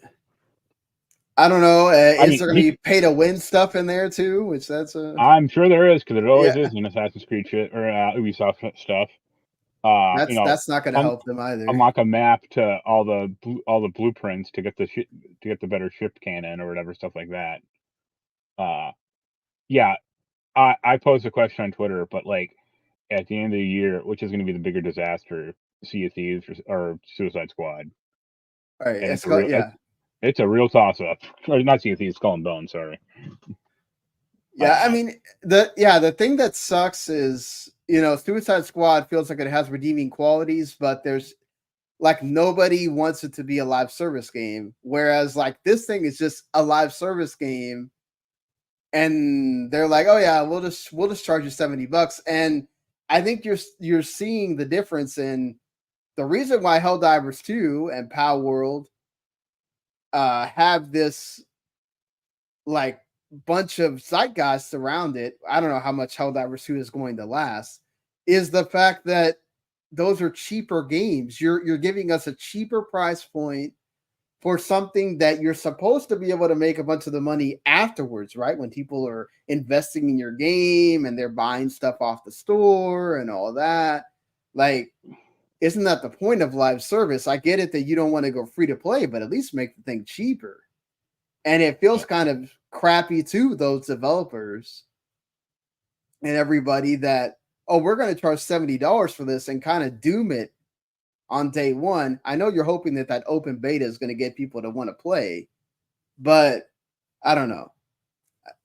I don't know. I Is mean, there going to be pay to win stuff in there too? Which that's a I'm sure there is, because there always yeah. is in Assassin's Creed shit or Ubisoft stuff. That's not going to help them either. Unlock a map to all the blueprints to get the better ship cannon or whatever, stuff like that. Yeah, I posed a question on Twitter, but like at the end of the year, which is going to be the bigger disaster, Sea of Thieves or Suicide Squad? All right, And it's a real yeah, it's a real toss up. Or not Sea of Thieves, Skull and Bones. Sorry. yeah. I mean, the thing that sucks is Suicide Squad feels like it has redeeming qualities, but there's like nobody wants it to be a live service game, whereas like this thing is just a live service game. And they're like, "Oh yeah, we'll just charge you $70." And I think you're seeing the difference in the reason why Helldivers 2 and Pow World have this like bunch of zeitgeist around it. I don't know how much Helldivers 2 is going to last. Is the fact that those are cheaper games. You're giving us a cheaper price point for something that you're supposed to be able to make a bunch of the money afterwards, right? When people are investing in your game and they're buying stuff off the store and all that. Like, isn't that the point of live service? I get it that you don't want to go free to play, but at least make the thing cheaper. And it feels kind of crappy to those developers and everybody that, oh, we're going to charge $70 for this and kind of doom it on day one. I know you're hoping that open beta is going to get people to want to play, but I don't know.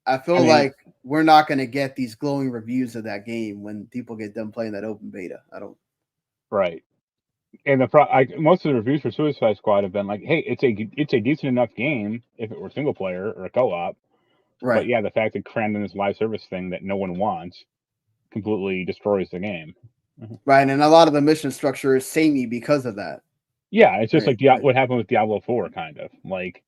I feel like we're not going to get these glowing reviews of that game when people get done playing that open beta. I don't. Right. And most of the reviews for Suicide Squad have been like, "Hey, it's a decent enough game if it were single player or a co-op." Right. But yeah, the fact that crammed in this live service thing that no one wants completely destroys the game. Right, and a lot of the mission structure is samey because of that. Yeah, it's just right, like what happened with Diablo 4, kind of. Like,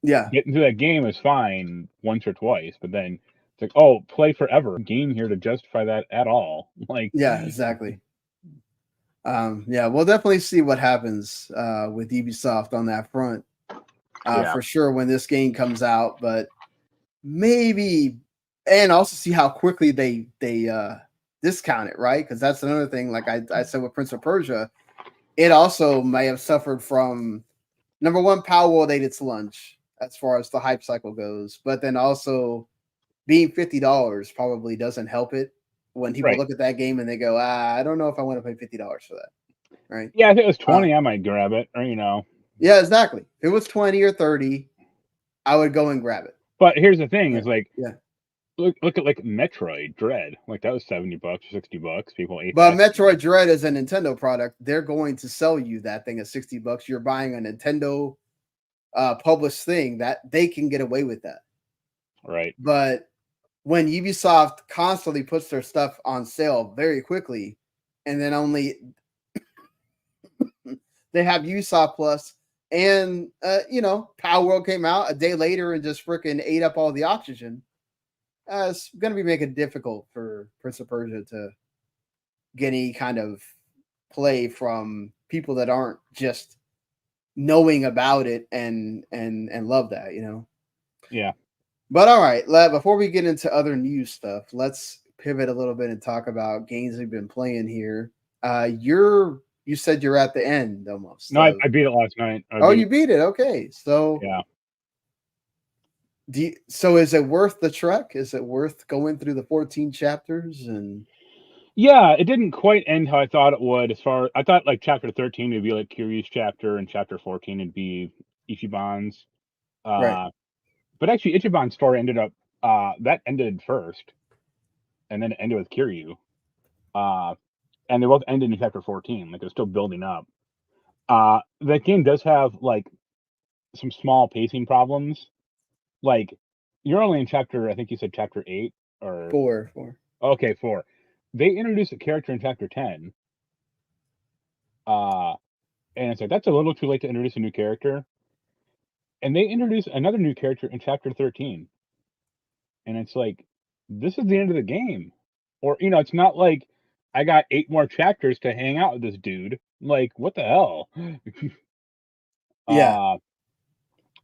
yeah, getting through that game is fine once or twice, but then it's like, oh, play forever. Game here to justify that at all. Like, yeah, exactly. Yeah, we'll definitely see what happens with Ubisoft on that front for sure when this game comes out, but maybe, and also see how quickly they discount it, right? Because that's another thing. Like I said with Prince of Persia, it also may have suffered from number one, Power World ate its lunch as far as the hype cycle goes, but then also being $50 probably doesn't help it when people look at that game and they go, I don't know if I want to pay $50 for that. Right. Yeah, if it was 20, I might grab it, or Yeah, exactly. If it was 20 or 30, I would go and grab it. But here's the thing: is like, yeah, look at like Metroid Dread, like that was $70 or $60. People ate but that. Metroid Dread is a Nintendo product. They're going to sell you that thing at $60. You're buying a Nintendo published thing that they can get away with that. Right. But when Ubisoft constantly puts their stuff on sale very quickly, and then only they have Ubisoft Plus, and Power World came out a day later and just freaking ate up all the oxygen. It's going to be making it difficult for Prince of Persia to get any kind of play from people that aren't just knowing about it and love that, Yeah. But all right, before we get into other news stuff, let's pivot a little bit and talk about games we've been playing here. You said you're at the end almost. No, I beat it last night. You beat it. Okay, so Yeah. So is it worth the trek? Is it worth going through the 14 chapters? And Yeah, it didn't quite end how I thought it would. I thought like chapter 13 would be like Kiryu's chapter, and chapter 14 would be Ichiban's. right, But actually, Ichiban's story ended up that ended first, and then it ended with Kiryu. And they both ended in chapter 14. Like, it's still building up. That game does have like some small pacing problems. Like, you're only in chapter, I think you said chapter 8 or 4. okay, 4. They introduced a character in chapter 10. And it's like, that's a little too late to introduce a new character. And they introduce another new character in chapter 13. And it's like, this is the end of the game. Or, it's not like I got 8 more chapters to hang out with this dude. Like, what the hell? Yeah,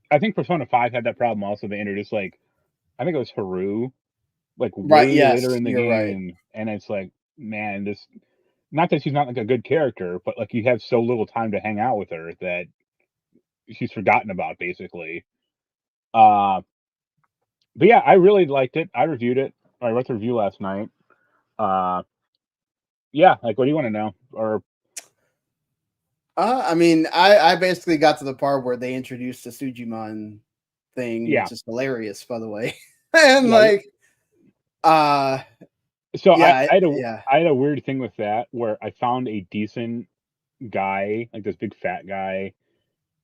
I think Persona 5 had that problem also. They introduced, like, I think it was Haru, like, right. way later Yes, in the you're right. game. And it's like, man, not that she's not like a good character, but like you have so little time to hang out with her that she's forgotten about, basically. Uh, but yeah, I really liked it. I reviewed it. I wrote the review last night. Uh, yeah, like, what do you want to know? Or I mean, I basically got to the part where they introduced the Sujimon thing, yeah, which is hilarious, by the way. And yeah. like, uh, So yeah, I had a weird thing with that where I found a decent guy, like this big fat guy,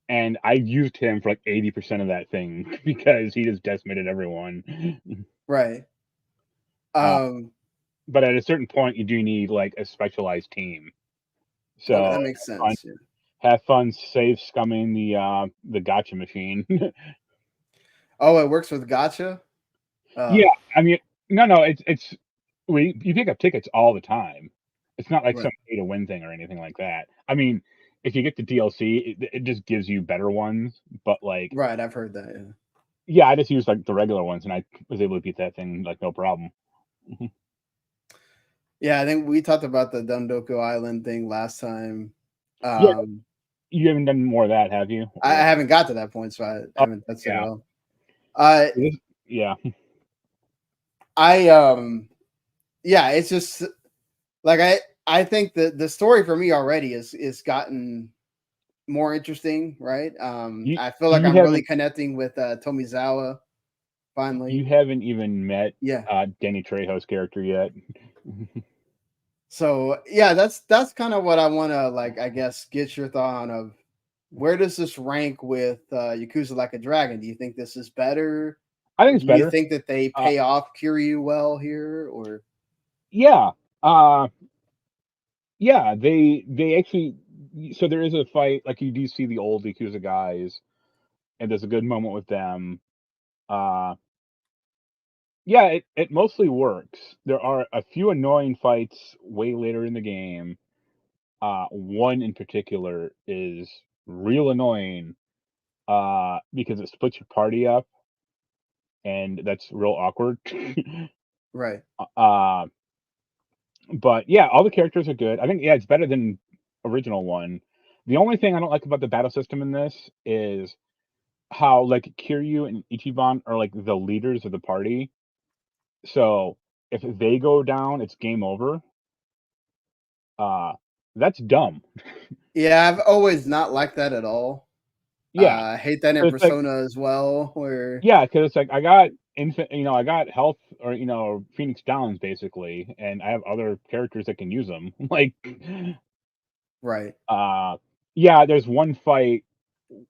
and I used him for like 80% of that thing because he just decimated everyone. right. Uh, Um, but at a certain point, you do need like a specialized team. okay, So that makes sense. Yeah. have fun save scumming the gotcha machine. Oh, it works with Gotcha. Yeah, I mean, no, it's you pick up tickets all the time. It's not like Right, some pay to win thing or anything like that. I mean, if you get the DLC, it just gives you better ones. But like, right. I've heard that. Yeah. yeah, I just used like the regular ones, and I was able to beat that thing like no problem. Yeah, I think we talked about the Dundoku Island thing last time. Yeah, Um, you haven't done more of that, have you? I Or haven't got to that point, so I oh, haven't touched it at yeah, all. Uh, yeah, I yeah, it's just like I think the story for me already is gotten more interesting, right? you I feel like you I'm really haven't connecting with Tomizawa you finally. haven't even met Yeah. Danny Trejo's character yet. So yeah, that's kind of what I want to like. I guess get your thought on of where does this rank with Yakuza Like a Dragon? Do you think this is better? I think it's Do you better. think that they Uh, pay off Kiryu well here, or yeah, uh, yeah, they actually. So there is a fight, like you do see the old Yakuza guys, and there's a good moment with them. Uh, yeah, it mostly works. There are a few annoying fights way later in the game. One in particular is real annoying, because it splits your party up, and that's real awkward. right? uh, but yeah, all the characters are good. I think, yeah, it's better than original one. The only thing I don't like about the battle system in this is how like Kiryu and Ichiban are like the leaders of the party. So if they go down, it's game over. Uh, that's dumb. Yeah, I've always not liked that at all. Yeah, I hate that in it's like, Persona as well, where yeah, because it's like I got I got health, or Phoenix Downs basically, and I have other characters that can use them. Like, right, uh, yeah, there's one fight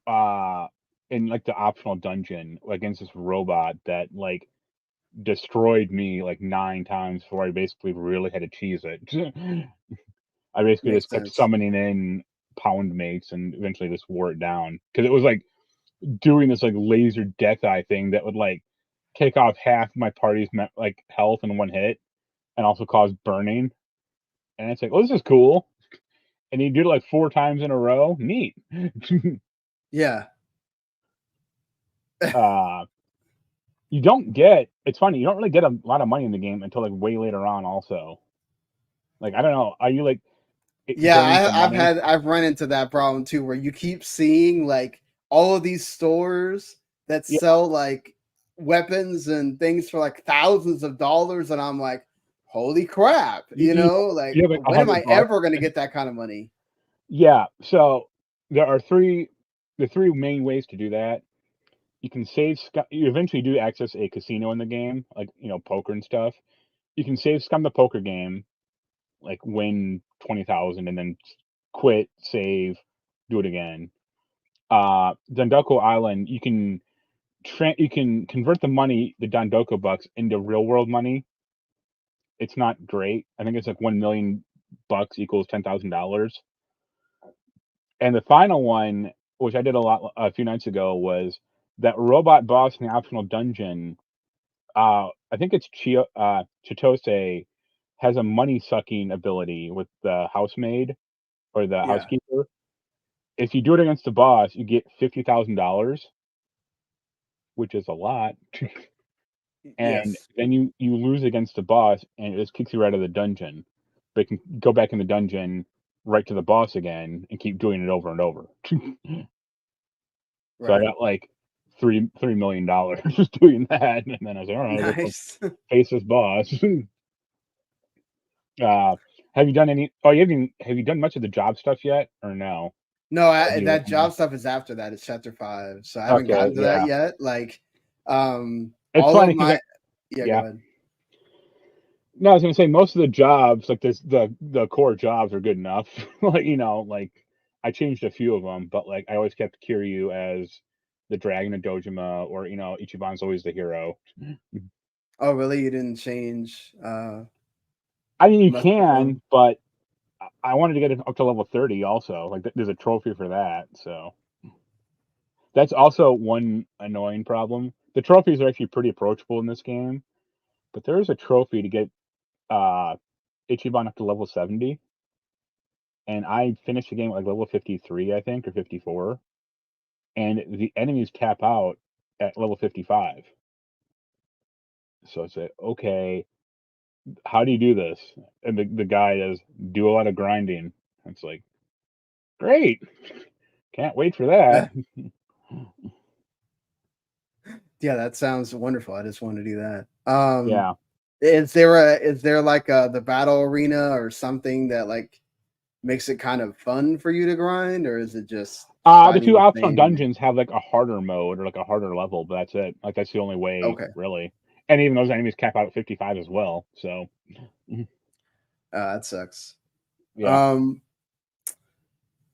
uh in like the optional dungeon against this robot that like destroyed me like 9 times before I basically really had to cheese it. I basically makes just kept sense. summoning in pound mates and eventually just wore it down because it was like doing this like laser death eye thing that would like take off half my party's like health in one hit and also cause burning. And it's like, oh, this is cool. And you do it like 4 times in a row. Neat. Yeah, uh you don't get, it's funny, you don't really get a lot of money in the game until like way later on also. Like, I don't know, are you like, it Yeah, burns the money. I've run into that problem too, where you keep seeing like all of these stores that Yeah, sell like weapons and things for like thousands of dollars, and I'm like, holy crap, you like you have like when am I $100. ever going to get that kind of money? Yeah, so there are the three main ways to do that. You can save you eventually do access a casino in the game, like, poker and stuff. You can save scum the poker game, like win 20,000 and then quit, save, do it again. Dondoko Island, you can convert the money, the Dondoko bucks, into real world money. It's not great. I think it's like 1 million bucks equals $10,000. And the final one, which I did a few nights ago, was that robot boss in the optional dungeon. I think it's Chitose has a money sucking ability with the housemaid or the Yeah. housekeeper. If you do it against the boss, you get $50,000, which is a lot. And Yes. then you lose against the boss, and it just kicks you out of the dungeon. But you can go back in the dungeon right to the boss again and keep doing it over and over. So I Right. got like $3 million doing that, and then I was like, all right, I guess I'll Nice. face this boss. Have you done any? Oh, have you done much of the job stuff yet, or no? No, Or do you that work on job stuff is after that. It's chapter 5, so I that? haven't Okay, gotten to that yeah, yet. Like, it's all funny of because my yeah. Go yeah. ahead. No, I was gonna say most of the jobs, like this, the core jobs are good enough. Like like I changed a few of them, but like I always kept Kiryu as the dragon of Dojima, or Ichiban's always the hero. Oh, really? You didn't change I mean, you much of can, them? but I wanted to get it up to level 30 also. Like, there's a trophy for that, so that's also one annoying problem. The trophies are actually pretty approachable in this game, but there is a trophy to get uh Ichiban up to level 70, and I finished the game at like level 53, I think, or 54, and the enemies cap out at level 55. So it's like, okay, how do you do this? And the guy does do a lot of grinding. It's like, great, can't wait for that. Yeah. Yeah, that sounds wonderful. I just want to do that. Yeah. Is there like the battle arena or something that like makes it kind of fun for you to grind, or is it just The fighting two the optional same? dungeons have like a harder mode or like a harder level, but that's it. Like, that's the only way, Okay, really. And even those enemies cap out at 55 as well. So mhm, that sucks. yeah, Um,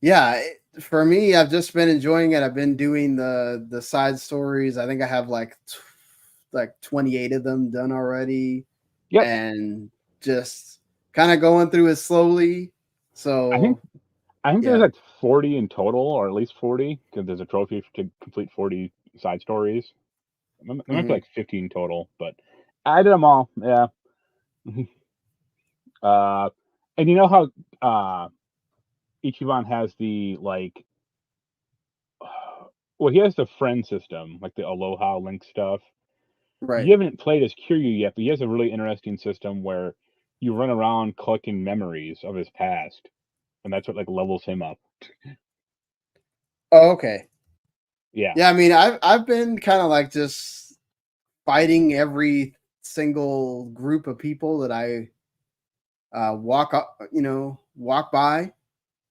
yeah, for me, I've just been enjoying it. I've been doing the side stories. I think I have like like 28 of them done already, yep. and just kind of going through it slowly. I think So I think there's yeah. like 40 in total, or at least 40, because there's a trophy to complete 40 side stories. There might be Mhm. like 15 total, but I did them all. Yeah. uh, and you know how Ichiban has the like, well, he has the friend system, like the Aloha link stuff. Right. You haven't played as Kiryu yet, but he has a really interesting system where you run around collecting memories of his past, and that's what like levels him up. Oh, okay. Yeah, Yeah, I mean, I've been kind of like just fighting every single group of people that I walk up, walk by,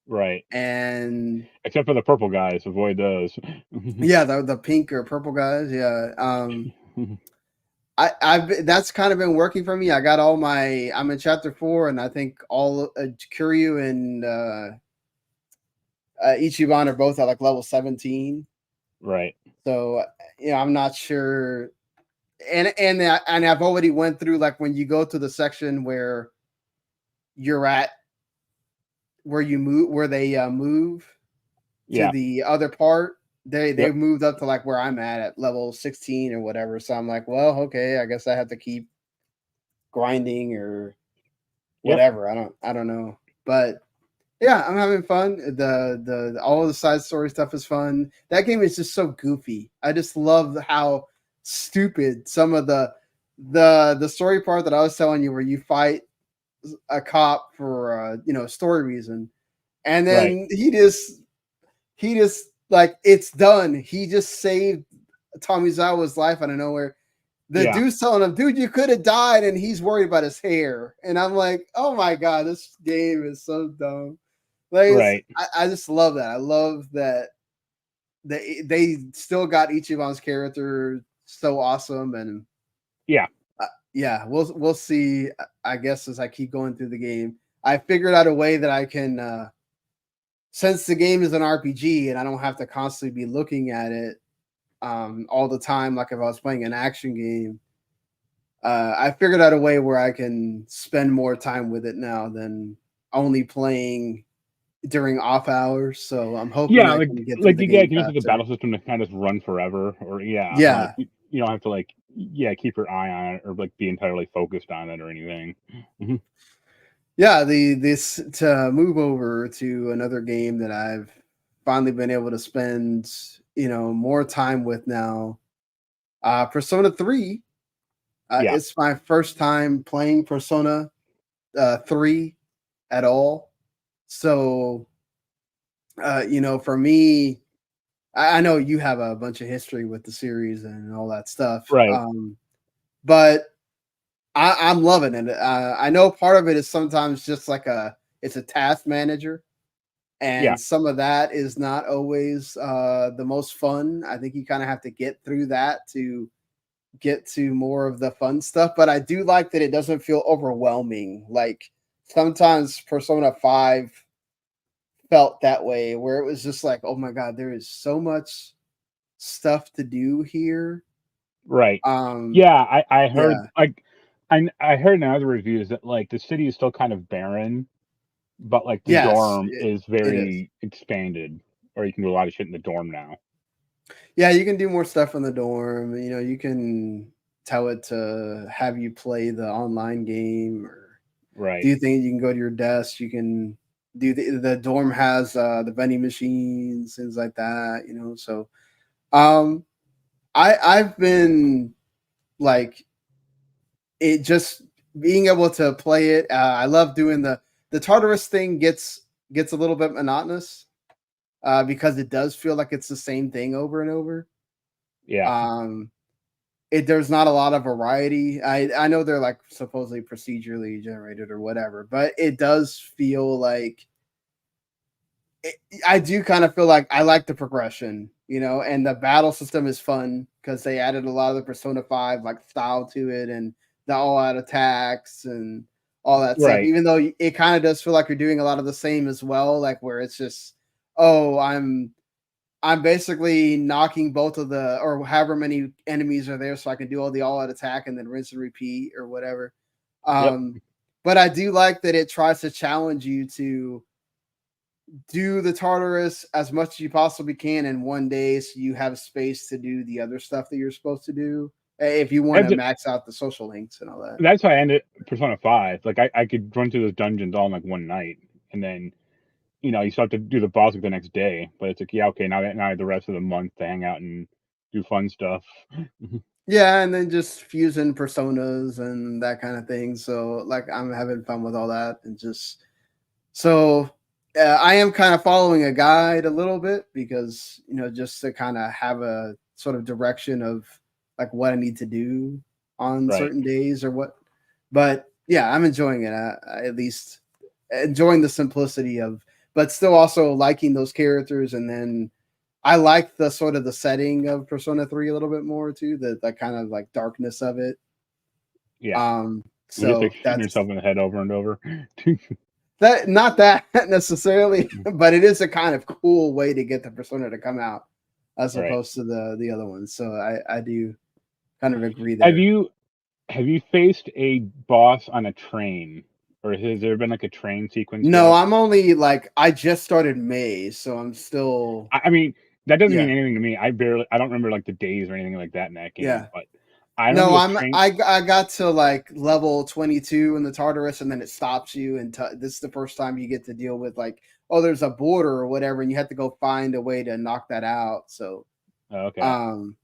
right. and Except for the purple guys, avoid those. yeah, the pink or purple guys, yeah. I've that's kind of been working for me. I got all my I'm in chapter 4, and I think all Kuryu and Ichiban are both at like level 17. Right. So I'm not sure, and I've already went through like when you go to the section where you're at where you move where they move to Yeah. the other part. Yep. They've moved up to like where I'm at level 16 or whatever. So I'm like, well, okay, I guess I have to keep grinding or Yep. whatever. I don't know. But yeah, I'm having fun. The all of the side story stuff is fun. That game is just so goofy. I just love how stupid some of the story part that I was telling you where you fight a cop for story reason, and Right. then he just like it's done. He just saved Tomizawa's life out of nowhere. The Yeah. dude's telling him, dude, you could have died, and he's worried about his hair. And I'm like, oh my god, this game is so dumb. Like, Right. I just love that. I love that they still got Ichiban's character so awesome, and Yeah. yeah, we'll see. I guess as I keep going through the game, I figured out a way that I can, since the game is an RPG and I don't have to constantly be looking at it all the time, like if I was playing an action game. I figured out a way where I can spend more time with it now than only playing during off hours. So I'm hoping Yeah, I can get through the you yeah, game can use the faster. battle system to kind of run forever, or like Yeah, you don't have to like keep your eye on it or like be entirely focused on it or anything. Mhm. yeah. This to move over to another game that I've finally been able to spend more time with now. Persona 3. Yeah, It's my first time playing Persona 3 at all. So for me, I know you have a bunch of history with the series and all that stuff, right. but I'm loving it. I know part of it is sometimes just like it's a task manager, Yeah, and some of that is not always the most fun. I think you kind of have to get through that to get to more of the fun stuff. But I do like that it doesn't feel overwhelming. Like sometimes Persona 5 felt that way, where it was just like, oh my god, there is so much stuff to do here. right. Um, Yeah, I heard yeah, like I heard in other reviews that like the city is still kind of barren, but like the yes, dorm is it is. very expanded, or you can do a lot of shit in the dorm now. Yeah, you can do more stuff in the dorm. You can tell it to have you play the online game or Right. do things. You can go to your desk. You can do the dorm has the vending machines, things like that. So um, I've been like it just being able to play it. I love doing the Tartarus thing gets a little bit monotonous because it does feel like it's the same thing over and over. Yeah. Um, there's not a lot of variety. I know they're like supposedly procedurally generated or whatever, but it does feel like it, I do kind of feel like I like the progression, and the battle system is fun because they added a lot of the Persona 5 like style to it and the all out attacks and all that stuff. Right. Even though it kind of does feel like you're doing a lot of the same as well, like where it's just, oh, I'm basically knocking both of the or however many enemies are there so I can do all the all out attack and then rinse and repeat or whatever. Yep. But I do like that it tries to challenge you to do the Tartarus as much as you possibly can in one day so you have space to do the other stuff that you're supposed to do if you want to That's max out the social links and all that. That's how I ended Persona 5. Like, I could run through those dungeons all in, like, one night, and then, you still have to do the boss, like, the next day, but it's like, yeah, okay, now I have the rest of the month to hang out and do fun stuff. Yeah, and then just fusing personas and that kind of thing. So like I'm having fun with all that and just so I am kind of following a guide a little bit because just to kind of have a sort of direction of like what I need to do on Right. certain days or what. But yeah, I'm enjoying it. At least enjoying the simplicity of, but still also liking those characters. And then I like the sort of the setting of Persona 3 a little bit more too. The kind of like darkness of it. Yeah. Um, You're just, like, so shooting that's yourself in the head over and over. that not that necessarily, but it is a kind of cool way to get the persona to come out as Right. opposed to the other ones. So I do kind of agree Have there. you have you faced a boss on a train? Or has there been, like, a train sequence No, yet? I'm only like I just started May, so I'm still I mean, that doesn't mean yeah, anything to me. I don't remember, like, the days or anything like that in that game, yeah. but I remember No, the train. I got to like level 22 in the Tartarus, and then it stops you, and this is the first time you get to deal with like, oh, there's a border or whatever, and you have to go find a way to knock that out. So, Oh, okay. um,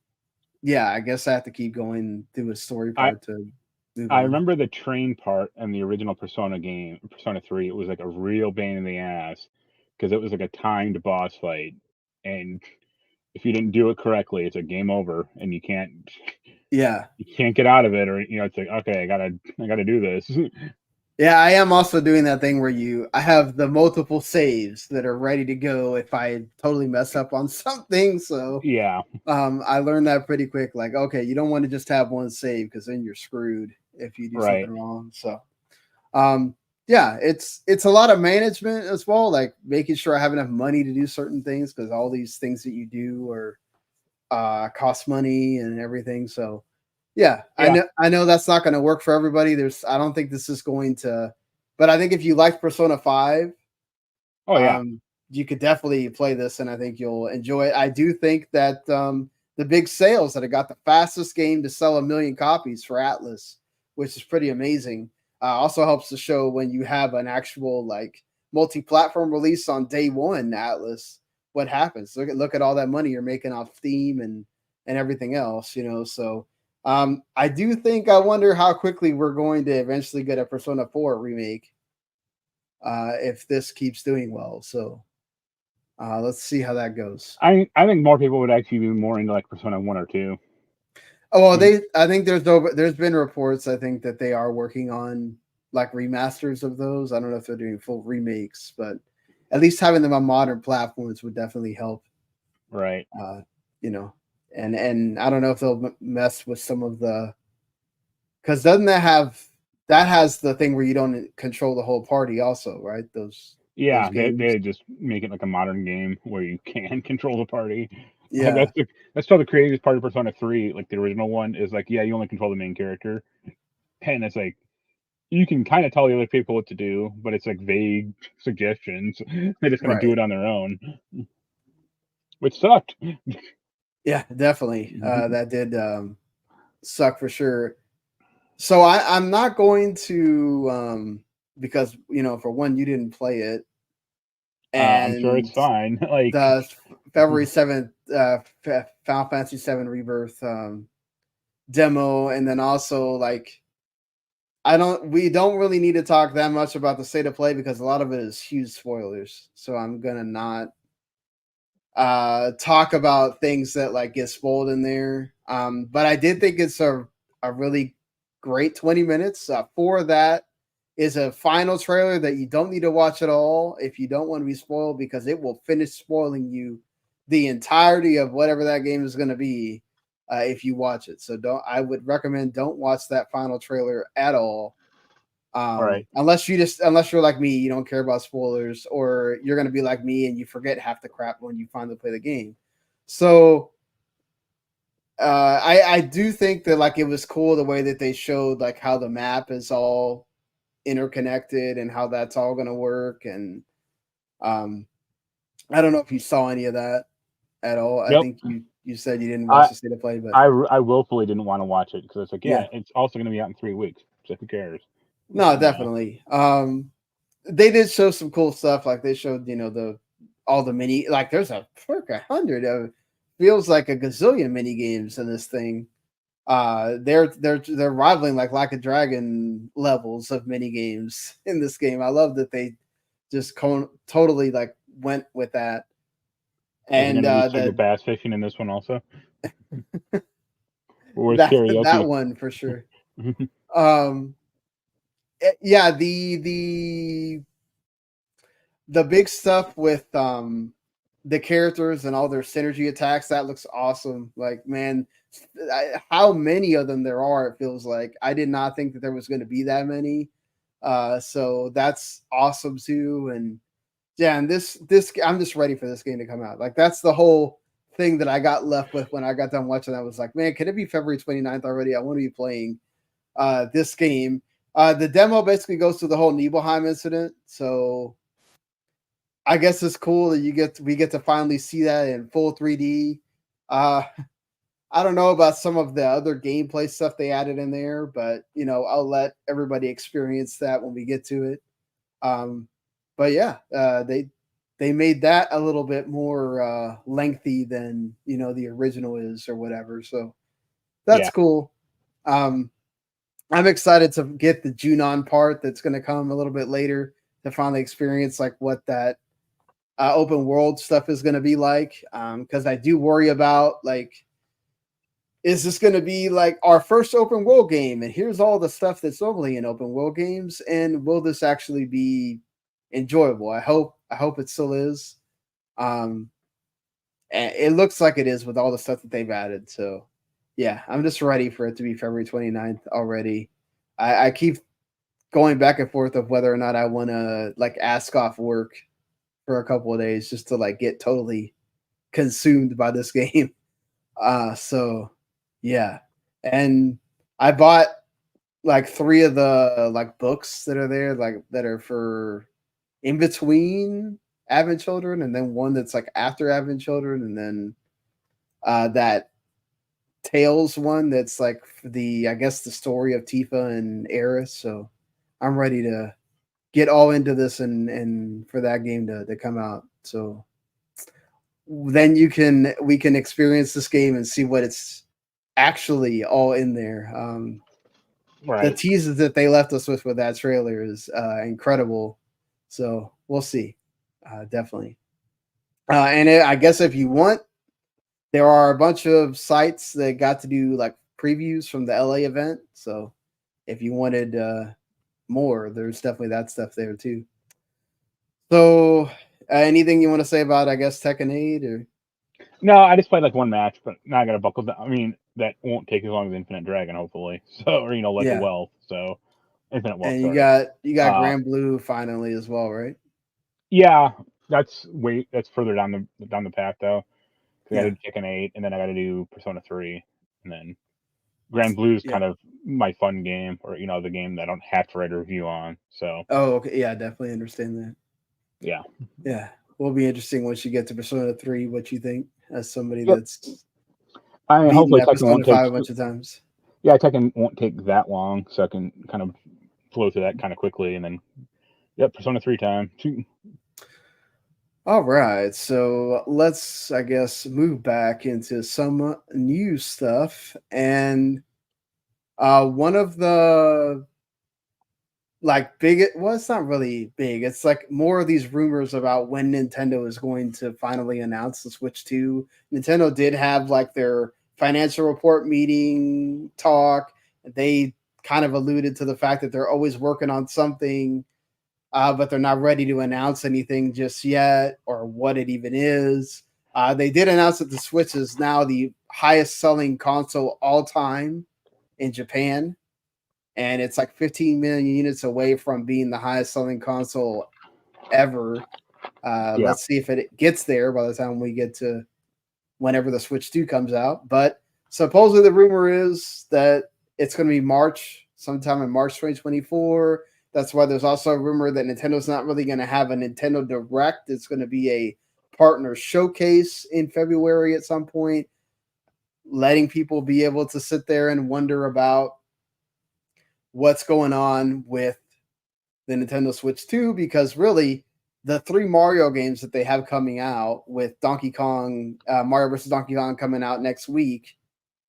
yeah, I guess I have to keep going through a story I part to. move I on. remember the train part in the original Persona game, Persona 3. It was like a real pain in the ass because it was like a timed boss fight, and if you didn't do it correctly, it's a game over, and Yeah. you can't get out of it, or it's like, okay, I gotta do this. Yeah, I am also doing that thing where I have the multiple saves that are ready to go if I totally mess up on something. So Yeah, I learned that pretty quick. Like, okay, you don't want to just have one save because then you're screwed if you do right. something wrong. So um yeah, it's a lot of management as well, like making sure I have enough money to do certain things because all these things that you do are cost money and everything. So yeah, Yeah. I know that's not going to work for everybody. I don't think this is going to, but I think if you like Persona 5, Oh yeah. you could definitely play this and I think you'll enjoy it. I do think that the big sales that it got the fastest game to sell 1 million copies for Atlas, which is pretty amazing. Also helps to show when you have an actual like multi-platform release on day one, Atlas, what happens. Look at all that money you're making off Steam and everything else, So I do think I wonder how quickly we're going to eventually get a Persona 4 remake if this keeps doing well. So let's see how that goes. I think more people would actually be more into like Persona 1 or 2. Oh well, Mm. I think there's been reports. I think that they are working on like remasters of those. I don't know if they're doing full remakes, but at least having them on modern platforms would definitely help. Right. Uh, you know, and I don't know if they'll mess with some of the because doesn't that has the thing where you don't control the whole party also, right? Those Yeah, games. they just make it like a modern game where you can control the party. Like Yeah, that's still the creative part of Persona 3, like the original one, is like, yeah, you only control the main character. And it's like you can kind of tell the other people what to do, but it's like vague suggestions. They're just gonna do right. it on their own, which sucked. Yeah, definitely. That did suck for sure. So I'm not going to because for one you didn't play it, I'm sure it's and fine. Like, the February 7th Final Fantasy VII Rebirth demo, and then also like we don't really need to talk that much about the state of play because a lot of it is huge spoilers. So I'm gonna not talk about things that like get spoiled in there. But I did think it's a really great 20 minutes. For that is a final trailer that you don't need to watch at all if you don't want to be spoiled because it will finish spoiling you the entirety of whatever that game is going to be if you watch it. So I would recommend don't watch that final trailer at all all right, unless you're like me, you don't care about spoilers, or you're gonna be like me and you forget half the crap when you finally play the game. So I do think that like it was cool the way that they showed like how the map is all interconnected and how that's all gonna work. And um I don't know if you saw any of that at all. I yep. think you said you didn't watch I the state of play, but I willfully didn't want to watch it because it's like, yeah, yeah, it's also gonna be out in 3 weeks. So who cares? no, You know. definitely. They did show some cool stuff. Like they showed, all the mini. Like there's a 100 of feels like a gazillion mini games in this thing. They're rivaling like a dragon levels of mini games in this game. I love that they just totally like went with that. Is it And gonna be super bass fishing in this one also? Where's that karaoke? one for sure. Um, yeah, the big stuff with the characters and all their synergy attacks, that looks awesome. Like, man, how many of them there are, it feels like. I did not think that there was going to be that many. So that's awesome too. And yeah, and this I'm just ready for this game to come out. Like that's the whole thing that I got left with when I got done watching. I was like, man, could it be February 29th already? I want to be playing this game. The demo basically goes through the whole Nibelheim incident. So I guess it's cool that we get to finally see that in full 3D. Uh, I don't know about some of the other gameplay stuff they added in there, but I'll let everybody experience that when we get to it. Um, but yeah, they made that a little bit more lengthy than the original is or whatever. So that's Yeah. cool. Um, I'm excited to get the Junon part that's going to come a little bit later to finally experience like what that open world stuff is going to be like. Because I do worry about like, is this going to be like our first open world game? And here's all the stuff that's normally in open world games, and will this actually be enjoyable? I hope it still is. And it looks like it is with all the stuff that they've added. So yeah, I'm just ready for it to be February 29th already. I keep going back and forth of whether or not I want to like ask off work for a couple of days just to like get totally consumed by this game. So yeah. And I bought like 3 of the like books that are there, like that are for in between Advent Children, and then one that's like after Advent Children, and then that Tales one that's like the I guess the story of Tifa and Eris. So I'm ready to get all into this and for that game to come out. So then we can experience this game and see what it's actually all in there. The Right. teases that they left us with that trailer is incredible. So we'll see, definitely. I guess if you want, there are a bunch of sites that got to do like previews from the LA event. So if you wanted more, there's definitely that stuff there too. So anything you want to say about, I guess, Tekken 8 or? No, I just played like one match, but now I got to buckle down. I mean, that won't take as long as Infinite Dragon, hopefully. So, or like a Yeah. Wealth. So, Infinite Wealth. And Sorry. you got Grand Blue finally as well, right? Yeah, that's further down the path though. I got to do Tekken 8, and then I got to do Persona 3, and then Grand Blue's Yeah. kind of my fun game, or the game that I don't have to write a review on. So. Oh, okay. Yeah, I definitely understand that. Yeah. Yeah, will be interesting once you get to Persona 3, what you think as somebody Yep. that's Hopefully beaten that Tekken won't Persona take 5 a bunch of times. Yeah, Tekken won't take that long, so I can kind of flow through that kind of quickly, and then Persona 3 time. All right, so let's, I guess, move back into some new stuff. And one of the like big, well, it's not really big. It's like more of these rumors about when Nintendo is going to finally announce the Switch 2. Nintendo did have like their financial report meeting talk. They kind of alluded to the fact that they're always working on something, but they're not ready to announce anything just yet or what it even is. They did announce that the Switch is now the highest selling console all time in Japan, and it's like 15 million units away from being the highest selling console ever. Let's see if it gets there by the time we get to whenever the Switch 2 comes out. But supposedly the rumor is that it's going to be March, sometime in March 2024. That's why there's also a rumor that Nintendo's not really going to have a Nintendo Direct. It's going to be a partner showcase in February at some point, letting people be able to sit there and wonder about what's going on with the Nintendo Switch 2, because really the 3 Mario games that they have coming out with Donkey Kong, Mario vs. Donkey Kong coming out next week,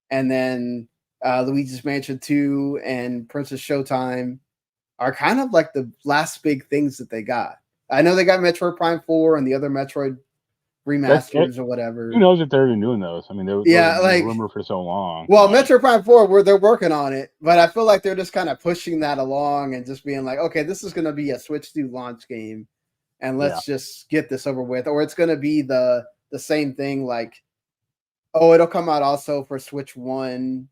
and then Luigi's Mansion 2 and Princess Showtime are kind of like the last big things that they got. I know they got Metroid Prime 4 and the other Metroid remasters or whatever. Who knows if they're even doing those? I mean, those have been a rumor for so long. Well, Metroid Prime 4, where they're working on it, but I feel like they're just kind of pushing that along and just being like, okay, this is going to be a Switch 2 launch game, and let's just get this over with. Or it's going to be the same thing, like, oh, it'll come out also for Switch 1.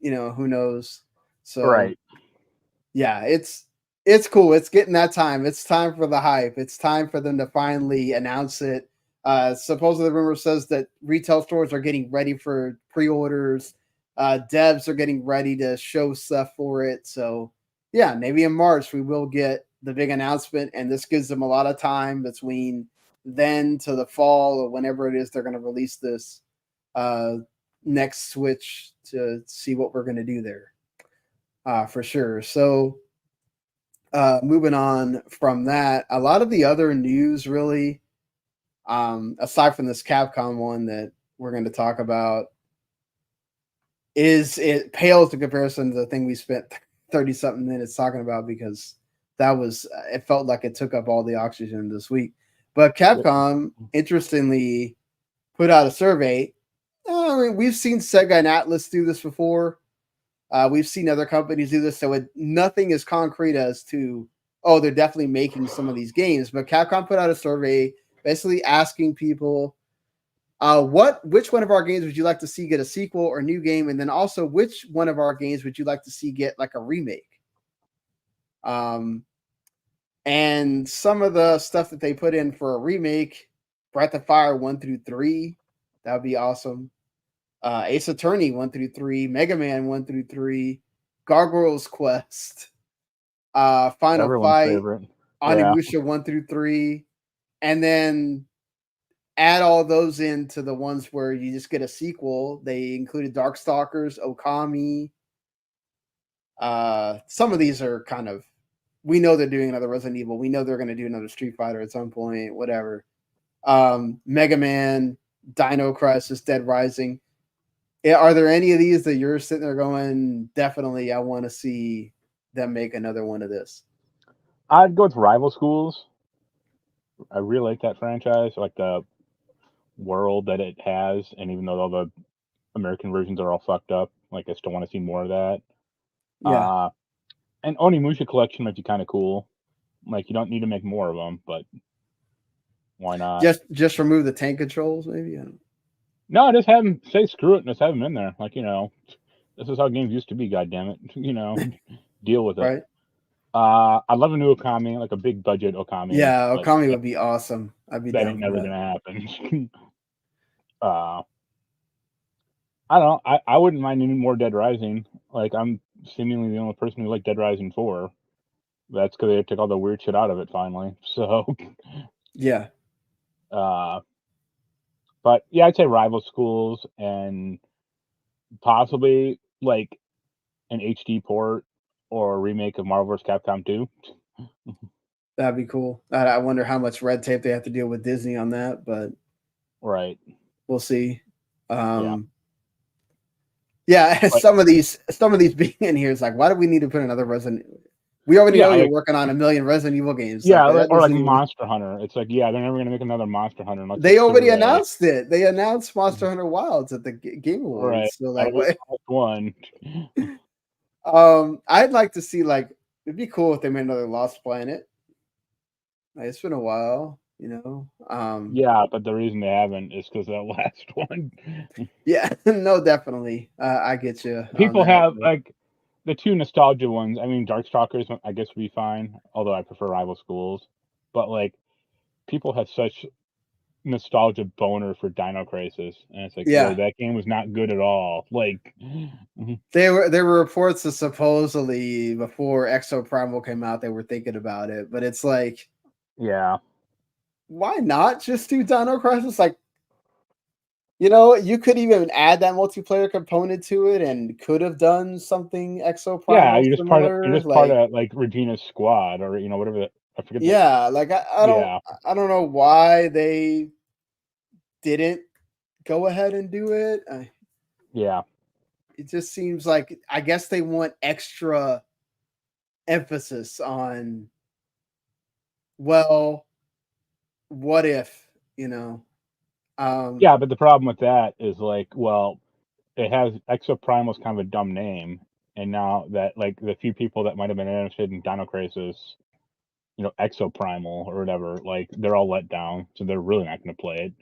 Who knows? So, yeah, it's cool. It's getting that time. It's time for the hype. It's time for them to finally announce it. Supposedly, the rumor says that retail stores are getting ready for pre-orders. Devs are getting ready to show stuff for it. So, yeah, maybe in March we will get the big announcement, and this gives them a lot of time between then to the fall or whenever it is they're going to release this next Switch to see what we're going to do there. For sure. So, moving on from that, a lot of the other news really, aside from this Capcom one that we're going to talk about, it pales in comparison to the thing we spent 30 something minutes talking about, because that was, it felt like it took up all the oxygen this week. But Capcom, interestingly, put out a survey. I mean, we've seen Sega and Atlas do this before. We've seen other companies do this, so nothing is concrete as to, oh, they're definitely making some of these games. But Capcom put out a survey basically asking people, which one of our games would you like to see get a sequel or new game, and then also which one of our games would you like to see get like a remake? And some of the stuff that they put in for a remake: Breath of Fire 1 through 3, that would be awesome. Ace Attorney 1 through 3, Mega Man 1 through 3, Gargoyle's Quest, Final Everyone's Fight, favorite. Onimusha 1 through 3, and then add all those into the ones where you just get a sequel. They included Darkstalkers, Okami. Some of these are kind of, we know they're doing another Resident Evil. We know they're going to do another Street Fighter at some point, whatever. Mega Man, Dino Crisis, Dead Rising. Are there any of these that you're sitting there going, definitely, I want to see them make another one of this? I'd go with Rival Schools. I really like that franchise, like the world that it has, and even though all the American versions are all fucked up, like I still want to see more of that. Yeah. And Onimusha collection might be kind of cool. Like, you don't need to make more of them, but why not? Just remove the tank controls, maybe. No, just have them say screw it and just have them in there. Like, this is how games used to be. God damn it, deal with it. Right. I'd love a new Okami, like a big budget Okami. Yeah, Okami would be awesome. I'd be that down ain't for never that. gonna happen. I don't know. I wouldn't mind any more Dead Rising. Like, I'm seemingly the only person who liked Dead Rising 4. That's because they took all the weird shit out of it finally. So, yeah. But yeah, I'd say Rival Schools and possibly like an HD port or a remake of Marvel vs. Capcom 2. That'd be cool. I wonder how much red tape they have to deal with Disney on that, but right. We'll see. Yeah. Yeah, some of these being in here is like, why do we need to put another Resident? We already know you're working on a million Resident Evil games. Yeah, like, or like Monster Hunter. It's like, yeah, they're never gonna make another Monster Hunter. They already announced it. They announced Monster Hunter Wilds at the Game Awards. Right. So like, one. I'd like to see, like, it'd be cool if they made another Lost Planet. Like, it's been a while, Yeah, but the reason they haven't is because that last one. Yeah, no, definitely. I get you. People have like the two nostalgia ones. I mean, Darkstalkers, I guess, would be fine. Although I prefer Rival Schools, but like, people have such nostalgia boner for Dino Crisis, and it's like, yeah, that game was not good at all. Like, there were reports that supposedly before Exoprimal came out, they were thinking about it, but it's like, yeah, why not just do Dino Crisis? Like, you could even add that multiplayer component to it, and could have done something Exoprimal. Yeah, you're just part of like Regina's squad, or whatever. I forget. Yeah, like I don't know why they didn't go ahead and do it. Yeah, it just seems like, I guess they want extra emphasis on, well, what if, yeah, but the problem with that is like, well, it has Exoprimal's kind of a dumb name, and now that like the few people that might have been interested in Dino Crisis, Exoprimal or whatever, like they're all let down, so they're really not going to play it.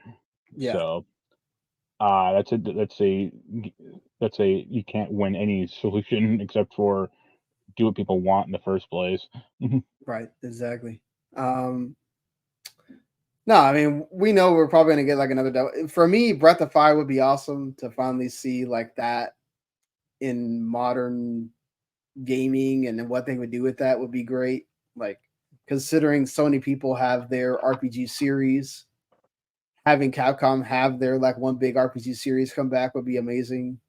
Yeah. So, that's a you can't win any solution except for do what people want in the first place. Right. Exactly. No, I mean, we know we're probably going to get like another. For me, Breath of Fire would be awesome to finally see like that in modern gaming, and then what they would do with that would be great. Like, considering so many people have their RPG series, having Capcom have their like one big RPG series come back would be amazing.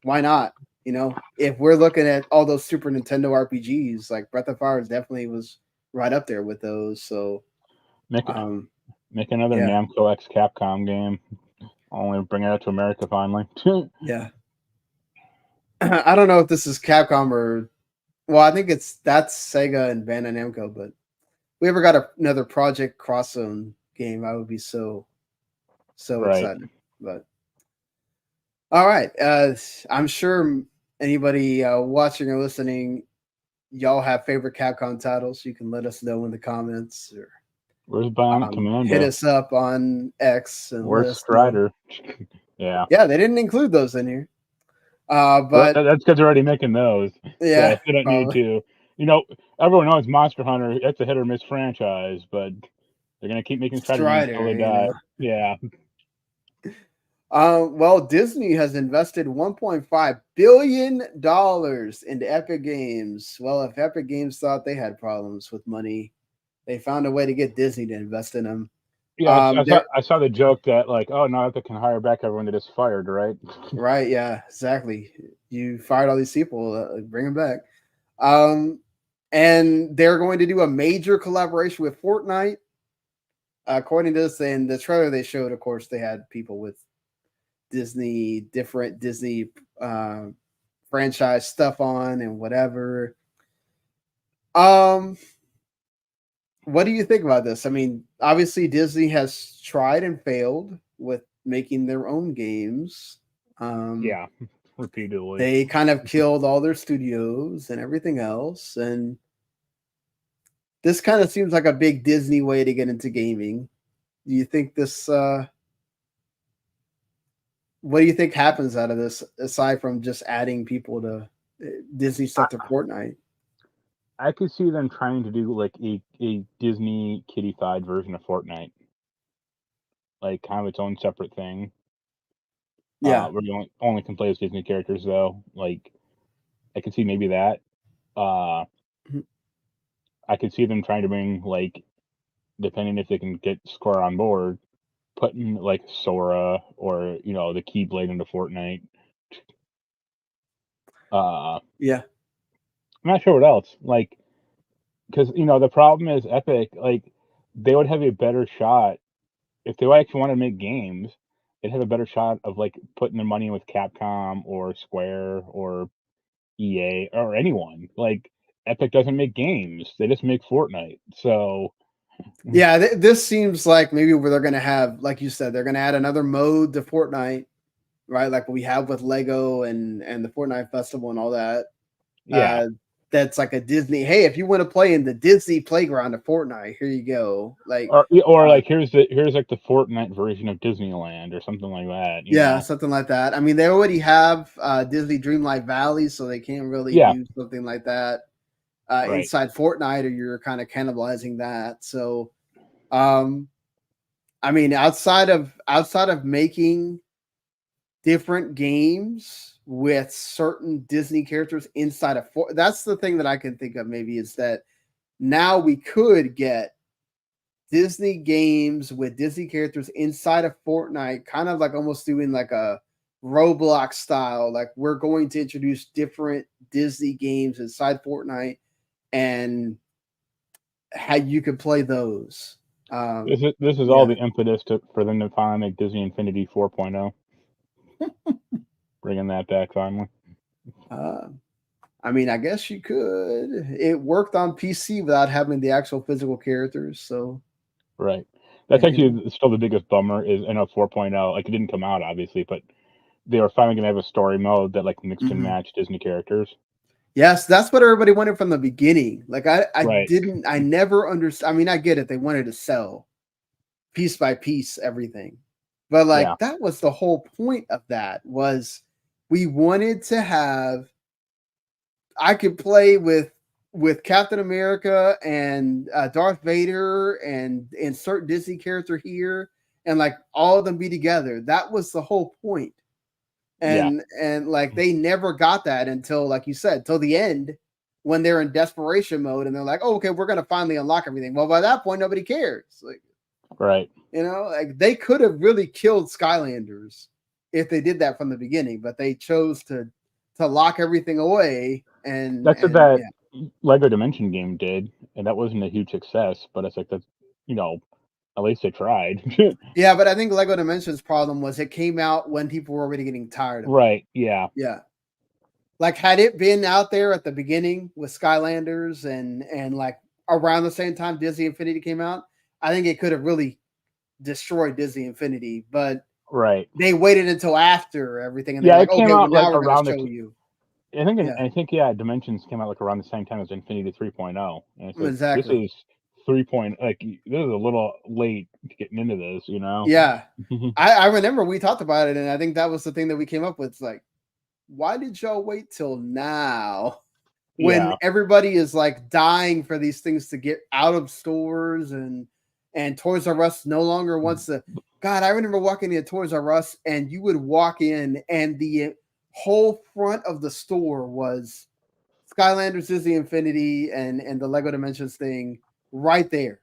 Why not? If we're looking at all those Super Nintendo RPGs, like Breath of Fire definitely was right up there with those. So make another Namco X Capcom game. Only bring it out to America finally. Yeah. I don't know if this is Capcom or well, I think that's Sega and Bandai Namco, but if we ever got another Project Cross Zone game, I would be so Right. excited. But all right, I'm sure anybody watching or listening, y'all have favorite Capcom titles. You can let us know in the comments or Where's Bionic hit Commando? us up on X and let Where's us know. Strider? Yeah. Yeah, they didn't include those in here. Well, But that's because they're already making those. So yeah, they don't need probably to. You know, everyone knows Monster Hunter. That's a hit or miss franchise, but they're gonna keep making Strider games until Strider, they you die. know. Yeah. Well, Disney has invested $1.5 billion into Epic Games. Well, if Epic Games thought they had problems with money, they found a way to get Disney to invest in them. Yeah, They're I saw the joke that like, oh, now Epic can hire back everyone they just fired, right? right, yeah, exactly. You fired all these people, bring them back. Um, and they're going to do a major collaboration with Fortnite. According to this, in the trailer they showed, of course, they had people with different Disney uh, franchise stuff on and whatever. Um, what do you think about this? I mean, obviously Disney has tried and failed with making their own games. Yeah, repeatedly. They kind of killed all their studios and everything else, and this kind of seems like a big Disney way to get into gaming. Do you think this? What do you think happens out of this aside from just adding people to Disney I, stuff to Fortnite? I could see them trying to do like a Disney kiddified version of Fortnite, like kind of its own separate thing. Yeah. Where you only can play as Disney characters though. Like I could see maybe that. Uh, Mhm. I could see them trying to bring like, depending if they can get Square on board, putting like Sora or the Keyblade into Fortnite. I'm Yeah. not sure what else. Like, because the problem is Epic. Like, they would have a better shot if they actually want to make games. They'd have a better shot of like putting their money in with Capcom or Square or EA or anyone. Like, Epic doesn't make games; they just make Fortnite. So, Yeah, this seems like maybe where they're going to have, like you said, they're going to add another mode to Fortnite, right? Like what we have with Lego and the Fortnite Festival and all that. yeah. Uh, that's like a Disney. Hey, if you want to play in the Disney playground of Fortnite, here you go. Like, Or uh, like here's like the Fortnite version of Disneyland or something like that. yeah, something like that. I mean, they already have Disney Dreamlight Valley, so they can't really Yeah, do something like that right. inside Fortnite, or you're kind of cannibalizing that. So, um, I mean, outside of making different games with certain Disney characters inside of that's the thing that I can think of maybe is that now we could get Disney games with Disney characters inside of Fortnite, kind of like almost doing like a Roblox style. Like we're going to introduce different Disney games inside Fortnite and how you could play those. This is all Yeah. the impetus for them to finally make Disney Infinity 4.0, bringing that back finally. Uh, I mean, I guess you could. It worked on PC without having the actual physical characters, so Right. That's you know. actually still the biggest bummer is 4.0. Like it didn't come out obviously, but they were finally gonna have a story mode that like mixed and Mhm. matched Disney characters. Yes, that's what everybody wanted from the beginning. Like Right. I never understood. I mean, I get it. They wanted to sell piece by piece everything, but Yeah. like that was the whole point of that was we wanted to have. I could play with Captain America and Darth Vader and insert Disney character here and like all of them be together. That was the whole point. Yeah. And like they never got that until like you said, till the end when they're in desperation mode and they're like, oh, okay, we're gonna finally unlock everything. Well, by that point, nobody cares. Like, Right. like they could have really killed Skylanders if they did that from the beginning, but they chose to lock everything away That's what and that yeah. Lego Dimension game did, and that wasn't a huge success, but it's like that's you know, at least they tried. Yeah, but I think Lego Dimensions problem was it came out when people were already getting tired of it. Right. Yeah. Yeah. like had it been out there at the beginning with Skylanders and like around the same time Disney Infinity came out, I think it could have really destroyed Disney Infinity. But Right. they waited until after everything, and they Yeah, were it like, came okay, well out like now we're going to around the. show you. I think yeah, Dimensions came out like around the same time as Infinity 3.0, and it's like this Exactly. is 3. Like this is a little late getting into this, you know. Yeah, I remember we talked about it, and I think that was the thing that we came up with. It's like, why did y'all wait till now? When Yeah. everybody is like dying for these things to get out of stores and Toys R Us no longer wants to. God, I remember walking into Toys R Us and you would walk in and the whole front of the store was Skylanders, Disney Infinity, and the Lego Dimensions thing right there.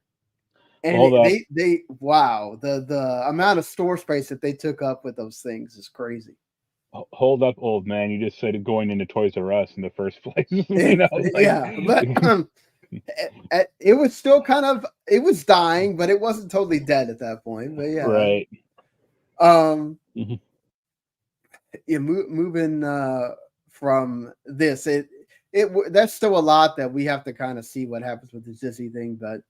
And Hold up. they wow, the amount of store space that they took up with those things is crazy. Hold up, old man. You just said going into Toys R Us in the first place. You know, like Yeah, but it was still kind of it was dying, but it wasn't totally dead at that point. But yeah, right. Mhm. yeah, moving from this, there's still a lot that we have to kind of see what happens with the Disney thing, but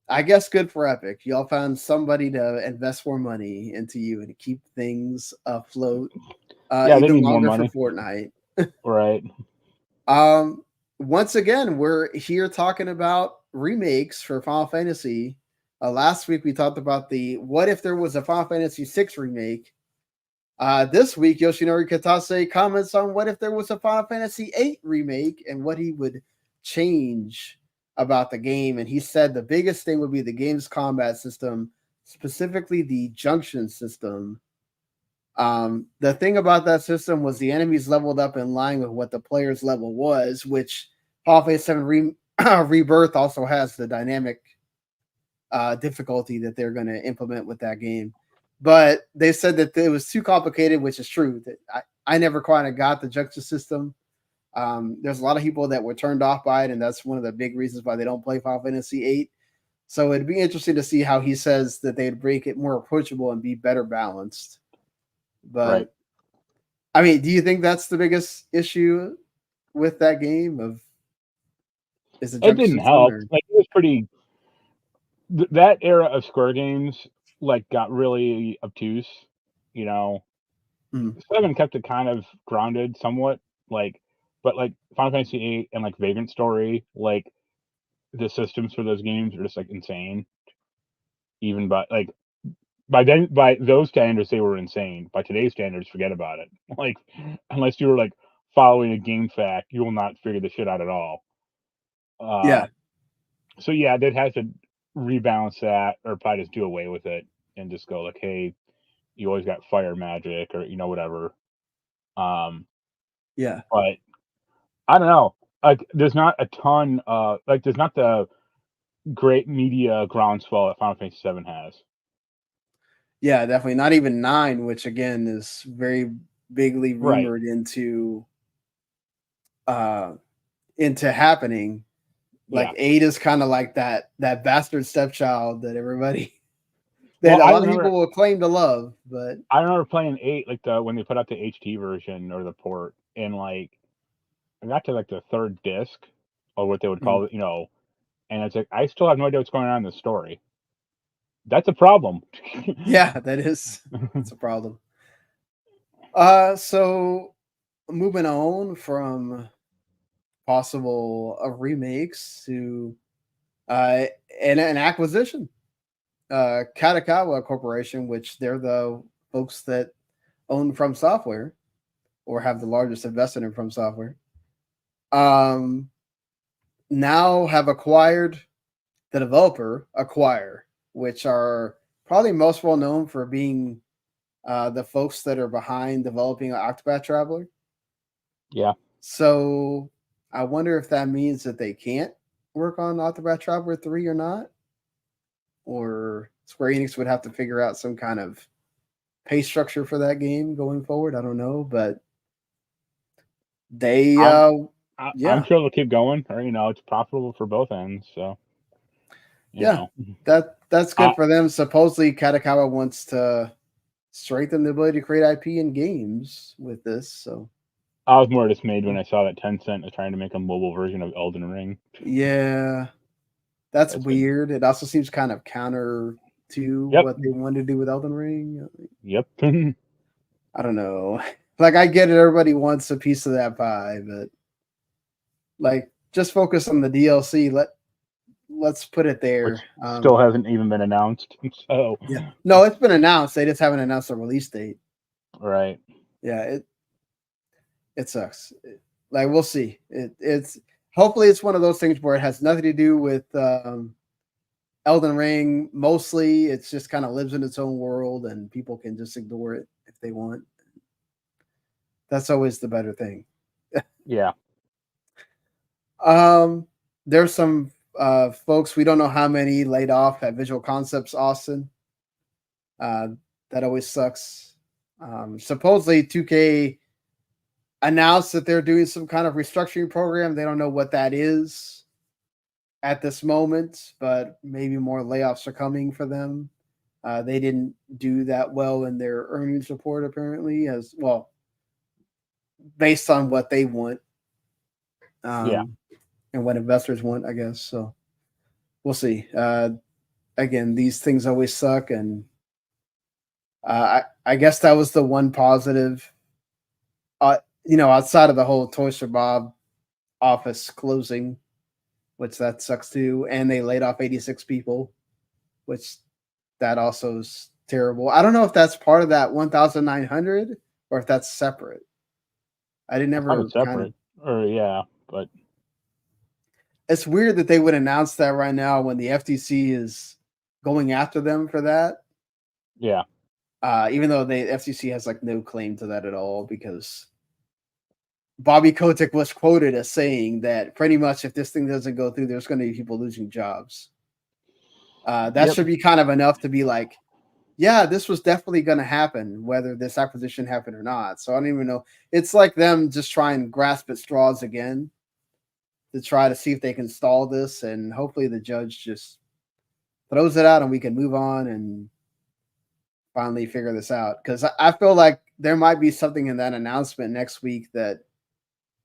I guess good for Epic. Y'all found somebody to invest more money into you and to keep things afloat, Yeah, they even need more longer for money. Fortnite. Right. Once again, we're here talking about remakes for Final Fantasy. Last week we talked about the what if there was a Final Fantasy VI remake. This week Yoshinori Kitase comments on what if there was a Final Fantasy VIII remake and what he would change about the game. And he said the biggest thing would be the game's combat system, specifically the junction system. The thing about that system was the enemies leveled up in line with what the player's level was, which Final Fantasy VII Rebirth also has the dynamic difficulty that they're going to implement with that game. But they said that it was too complicated, which is true. That I never quite got the junction system. There's a lot of people that were turned off by it, and that's one of the big reasons why they don't play Final Fantasy VIII. So it'd be interesting to see how he says that they'd make it more approachable and be better balanced. But Right. I mean, do you think that's the biggest issue with that game? Is the It junction didn't system? help. Like it was pretty. That era of Square games like got really obtuse. You know, Mm, 7 kept it kind of grounded somewhat. Like, but like Final Fantasy 8 and like Vagrant Story, like the systems for those games are just like insane. Even by those standards, they were insane. By today's standards, forget about it. Like, unless you were like following a game fact, you will not figure the shit out at all. yeah, So yeah, they'd have to rebalance that, or probably just do away with it and just go like, hey, you always got fire magic, or whatever. yeah, But I don't know. Like, there's not a ton. There's not the great media groundswell that Final Fantasy VII has. yeah, definitely. Not even 9, which again is very bigly Right. rumored uh into happening. Like Yeah. 8 is kind of like that bastard stepchild that everybody that Well, a lot of people will claim to love, but I remember playing 8 like when they put out the HT version or the port, and like I got to like the third disc or what they would mm, call it, and it's like I still have no idea what's going on in the story. That's a problem. yeah, that's a problem. So moving on from possible remakes to uh an acquisition. Katakawa Corporation, which they're the folks that own From Software or have the largest investment in From Software, um, now have acquired the developer Acquire, which are probably most well known for being the folks that are behind developing Octopath Traveler. Yeah. So I wonder if that means that they can't work on Octopath Traveler 3 or not, or Square Enix would have to figure out some kind of pay structure for that game going forward. I don't know, but they I'm yeah, sure they'll keep going, or it's profitable for both ends. So yeah, Mhm. that's I good for them. Supposedly Katakawa wants to strengthen the ability to create IP in games with this. So I was more dismayed when I saw that Tencent is trying to make a mobile version of Elden Ring. Yeah, that's weird. It also seems kind of counter to what they wanted to do with Elden Ring. Yep. I don't know. Like, I get it. Everybody wants a piece of that pie, but like, just focus on the DLC. Let's put it there. Which still hasn't even been announced. So yeah, no, it's been announced. They just haven't announced a release date. Right. Yeah, it sucks. Like, we'll see. It's hopefully it's one of those things where it has nothing to do with Elden Ring. Mostly, it's just kind of lives in its own world, and people can just ignore it if they want. That's always the better thing. Yeah. There's some folks, we don't know how many, laid off at Visual Concepts Austin. That always sucks. Supposedly 2K announced that they're doing some kind of restructuring program. They don't know what that is at this moment, but maybe more layoffs are coming for them. They didn't do that well in their earnings report, apparently, as well, based on what they want. And what investors want, I guess. So we'll see. Again, these things always suck, and I guess that was the one positive. Outside of the whole Toys for Bob office closing, which that sucks too, and they laid off 86 people, which that also is terrible. I don't know if that's part of that 1,900 or if that's separate. I didn't ever separate, but it's weird that they would announce that right now when the FTC is going after them for that. Yeah. Even though the FTC has like no claim to that at all, because Bobby Kotick was quoted as saying that pretty much if this thing doesn't go through, there's going to be people losing jobs. That should be kind of enough to be like, yeah, this was definitely going to happen, whether this acquisition happened or not. So I don't even know. It's like them just trying to grasp at straws again to try to see if they can stall this, and hopefully the judge just throws it out and we can move on and finally figure this out. Because I feel like there might be something in that announcement next week that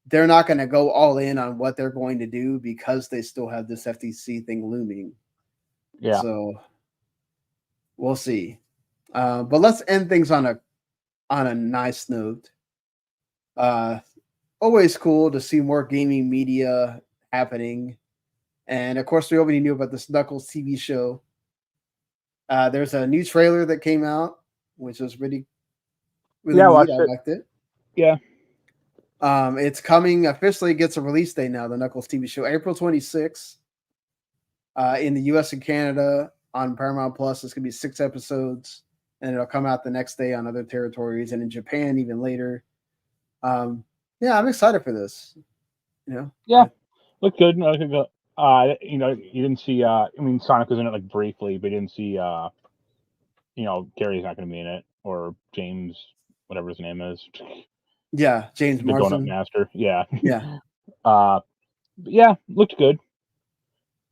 they're not going to go all in on what they're going to do because they still have this FTC thing looming. Yeah. So we'll see. But let's end things on a nice note. Always cool to see more gaming media happening. And of course, we already knew about this Knuckles TV show. There's a new trailer that came out, which was really neat. I liked it. Yeah. It's coming officially. Gets a release date now. The Knuckles TV show, April 26th, in the U.S. and Canada on Paramount Plus. It's gonna be 6 episodes, and it'll come out the next day on other territories, and in Japan even later. Yeah, I'm excited for this. Yeah, looked good. You didn't see. I mean, Sonic was in it like briefly, but you didn't see. Gary's not going to be in it, or James, whatever his name is. Yeah, James the Marsden. Donut Master. Yeah. Yeah. Yeah, looked good.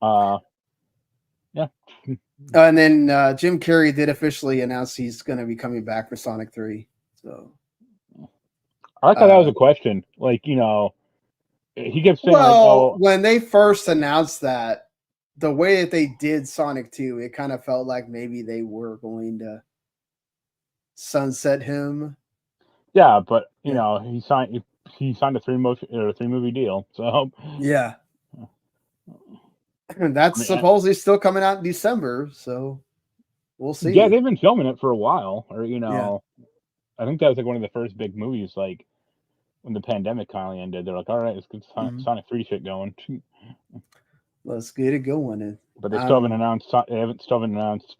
Yeah. And then Jim Carrey did officially announce he's going to be coming back for Sonic 3. So I like how that was a question. Like, he kept saying, when they first announced that, the way that they did Sonic 2, it kind of felt like maybe they were going to sunset him. Yeah, but he signed a 3-movie deal. So yeah. That's supposedly still coming out in December, so we'll see. Yeah, they've been filming it for a while, or I think that was like one of the first big movies, like when the pandemic finally ended. They're like, all right, let's get Sonic 3 shit going. Let's get it going. But they still haven't announced. They haven't announced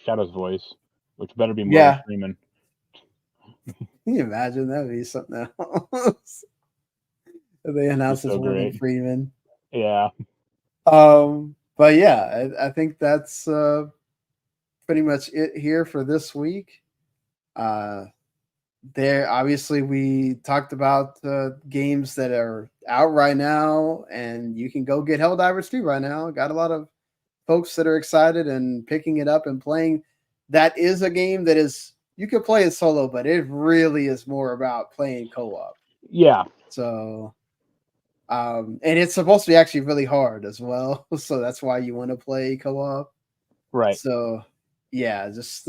Shadow's voice, which better be Morgan Freeman. Can you imagine? That would be something else. They announced it's Morgan Freeman. Yeah. But yeah, I think that's pretty much it here for this week. There, obviously, we talked about games that are out right now, and you can go get Helldivers 2 right now. Got a lot of folks that are excited and picking it up and playing. That is a game that is, you could play it solo, but it really is more about playing co-op. Yeah. So, and it's supposed to be actually really hard as well. So that's why you want to play co-op. Right. So, yeah, just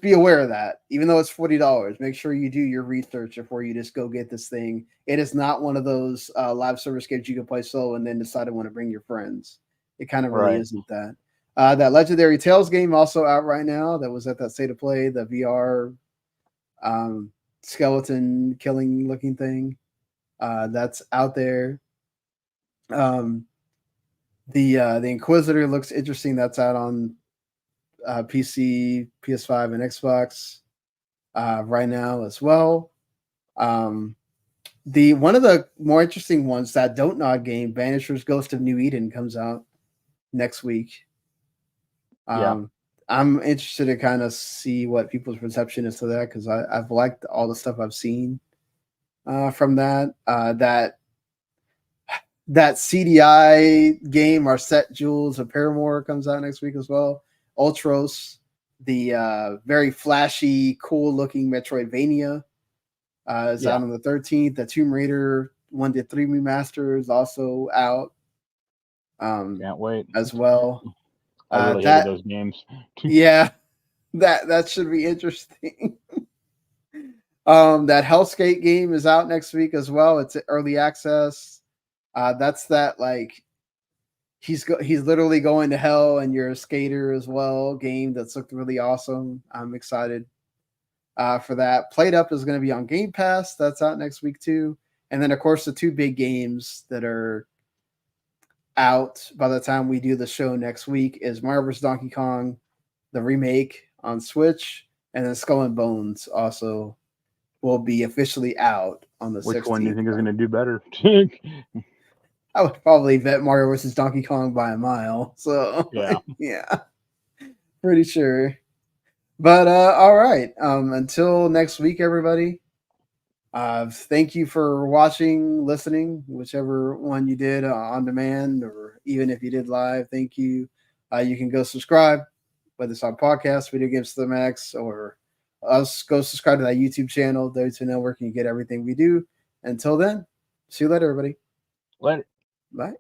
be aware of that. Even though it's $40, make sure you do your research before you just go get this thing. It is not one of those live service games you can play solo and then decide to want to bring your friends. It kind of really Right. isn't that. That Legendary Tales game also out right now. That was at that State of Play, the VR skeleton killing looking thing. That's out there. The Inquisitor looks interesting. That's out on PC, PS5, and Xbox right now as well. The one of the more interesting ones, that Don't Nod game, Banisher's Ghost of New Eden, comes out next week. Yeah. I'm interested to kind of see what people's perception is to that, because I've liked all the stuff I've seen from that. That CDI game, Arset Jewels of Paramore, comes out next week as well. Ultros, the very flashy, cool-looking Metroidvania, is out on the 13th. The Tomb Raider 1 to 3 remaster is also out. Can't wait as well. I really hated those games. Yeah, that should be interesting. That Hellskate game is out next week as well. It's early access. That's that, like, he's literally going to hell and you're a skater as well game that's looked really awesome. I'm excited for that. Played Up is going to be on Game Pass. That's out next week too. And then, of course, the two big games that are out by the time we do the show next week is Mario vs. Donkey Kong, the remake on Switch, and then Skull and Bones also will be officially out on the 16th. Which one do you think is going to do better? I would probably bet Mario vs. Donkey Kong by a mile. So yeah, pretty sure. But all right. Until next week, everybody. Thank you for watching, listening, whichever one you did on demand, or even if you did live. Thank you. You can go subscribe, whether it's on podcast, Video Games to the Max, or us. Go subscribe to that YouTube channel, Those Who Know, where you can get everything we do. Until then, see you later, everybody. Later. Bye.